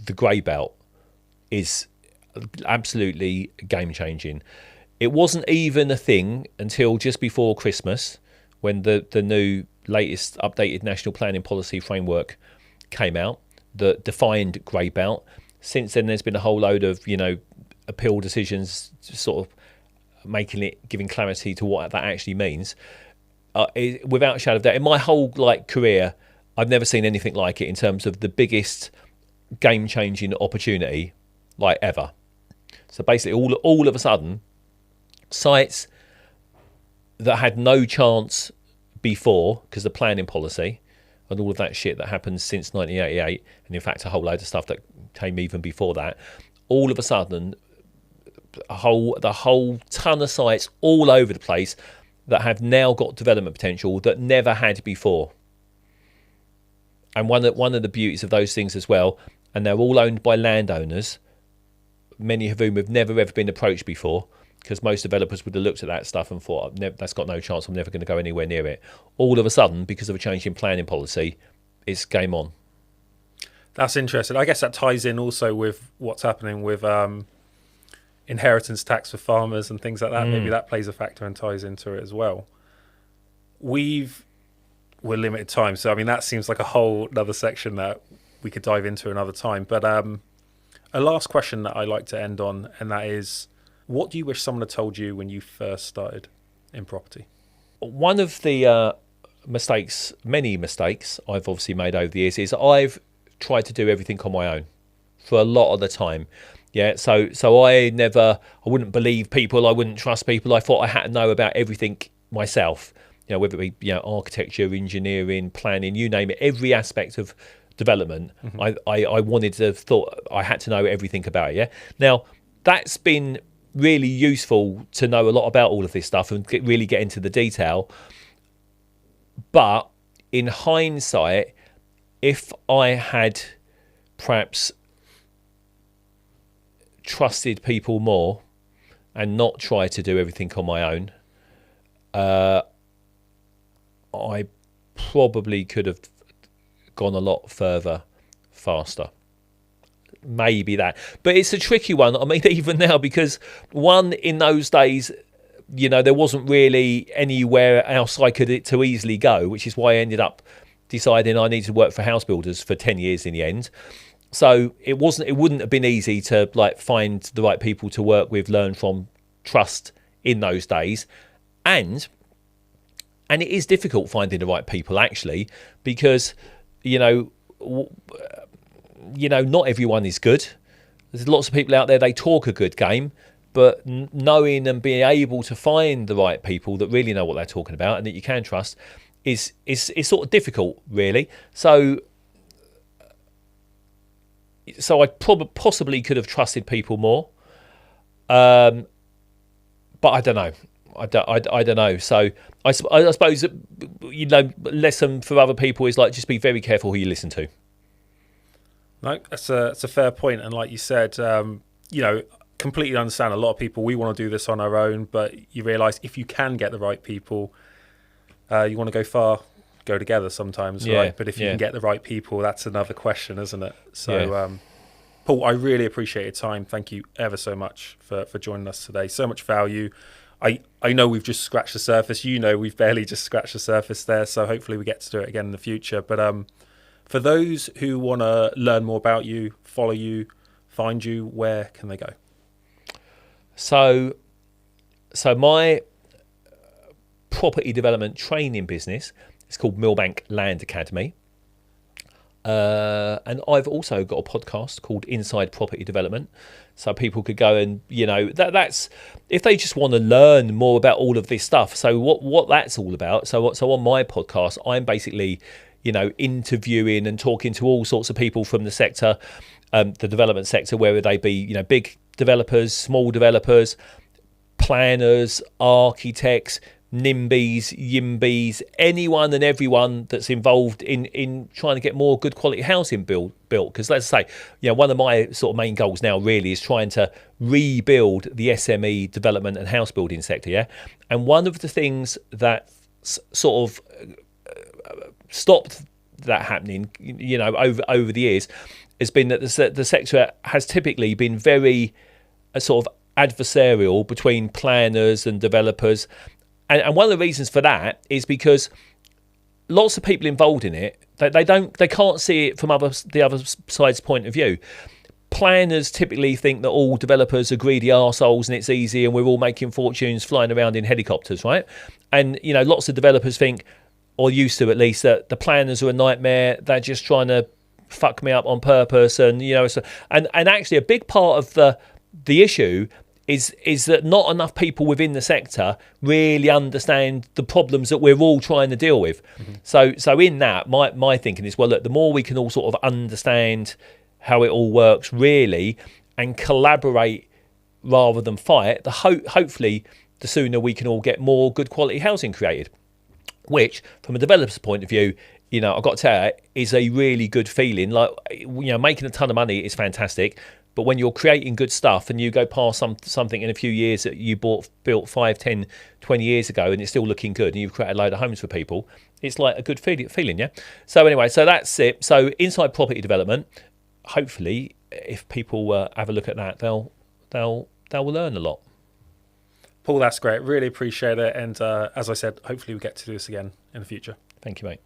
the grey belt is absolutely game changing. It wasn't even a thing until just before Christmas, when the new latest updated national planning policy framework came out that defined grey belt. Since then, there's been a whole load of appeal decisions, sort of giving clarity to what that actually means. Without a shadow of doubt, in my whole career, I've never seen anything like it in terms of the biggest game changing opportunity ever. So basically, all of a sudden, sites that had no chance before because the planning policy and all of that shit that happened since 1988, and in fact a whole load of stuff that came even before that, all of a sudden the whole ton of sites all over the place that have now got development potential that never had before. And one of the beauties of those things as well, and they're all owned by landowners, many of whom have never ever been approached before, because most developers would have looked at that stuff and thought, that's got no chance, I'm never going to go anywhere near it. All of a sudden, because of a change in planning policy, it's game on. That's interesting. I guess that ties in also with what's happening with inheritance tax for farmers and things like that. Maybe that plays a factor and ties into it as well. We're limited time, so I mean that seems like a whole other section that we could dive into another time. But a last question that I like to end on, and that is, what do you wish someone had told you when you first started in property? One of the many mistakes I've obviously made over the years is I've tried to do everything on my own for a lot of the time. Yeah, so I wouldn't believe people, I wouldn't trust people. I thought I had to know about everything myself. whether it be architecture, engineering, planning, you name it, every aspect of development. I wanted to thought I had to know everything about it. Yeah. Now that's been really useful to know a lot about all of this stuff and really get into the detail. But in hindsight, if I had perhaps trusted people more and not tried to do everything on my own, I probably could have gone a lot further faster. Maybe that. But it's a tricky one. I mean, even now, because one, in those days, there wasn't really anywhere else I could to easily go, which is why I ended up deciding I needed to work for house builders for 10 years in the end. So it wouldn't have been easy to find the right people to work with, learn from, trust in those days. And it is difficult finding the right people, actually, because, not everyone is good. There's lots of people out there, they talk a good game, but knowing and being able to find the right people that really know what they're talking about and that you can trust is sort of difficult, really. So I possibly could have trusted people more, but I don't know. I don't know. So I suppose that, lesson for other people is just be very careful who you listen to. No, that's a fair point. And like you said, completely understand a lot of people, we want to do this on our own, but you realise if you can get the right people, you want to go far, go together sometimes, right? But if you can get the right people, that's another question, isn't it? So, Paul, I really appreciate your time. Thank you ever so much for joining us today. So much value. I know we've just scratched the surface. We've barely just scratched the surface there. So hopefully we get to do it again in the future. But for those who want to learn more about you, follow you, find you, where can they go? So my property development training business is called Millbank Land Academy. And I've also got a podcast called Inside Property Development. So people could go and, that's if they just want to learn more about all of this stuff. So what that's all about. So on my podcast, I'm basically, interviewing and talking to all sorts of people from the sector, the development sector, whether they be, big developers, small developers, planners, architects, NIMBYs, YIMBYs, anyone and everyone that's involved in trying to get more good quality housing built. Because let's say, one of my sort of main goals now really is trying to rebuild the SME development and house building sector. Yeah, and one of the things that sort of stopped that happening, over the years, has been that the sector has typically been very sort of adversarial between planners and developers. And one of the reasons for that is because lots of people involved in it, they can't see it from the other side's point of view. Planners typically think that all developers are greedy arseholes and it's easy and we're all making fortunes flying around in helicopters, right? And lots of developers think, or used to at least, that the planners are a nightmare. They're just trying to fuck me up on purpose, and and actually a big part of the issue is that not enough people within the sector really understand the problems that we're all trying to deal with. Mm-hmm. So in that, my thinking is, well, look, the more we can all sort of understand how it all works really and collaborate rather than fight, hopefully the sooner we can all get more good quality housing created, which from a developer's point of view, I've got to tell you, is a really good feeling. Making a ton of money is fantastic. But when you're creating good stuff and you go past something in a few years that you built 5, 10, 20 years ago and it's still looking good and you've created a load of homes for people, it's like a good feeling, yeah? So anyway, so that's it. So Inside Property Development, hopefully, if people have a look at that, they'll learn a lot. Paul, that's great. Really appreciate it. And as I said, hopefully we get to do this again in the future. Thank you, mate.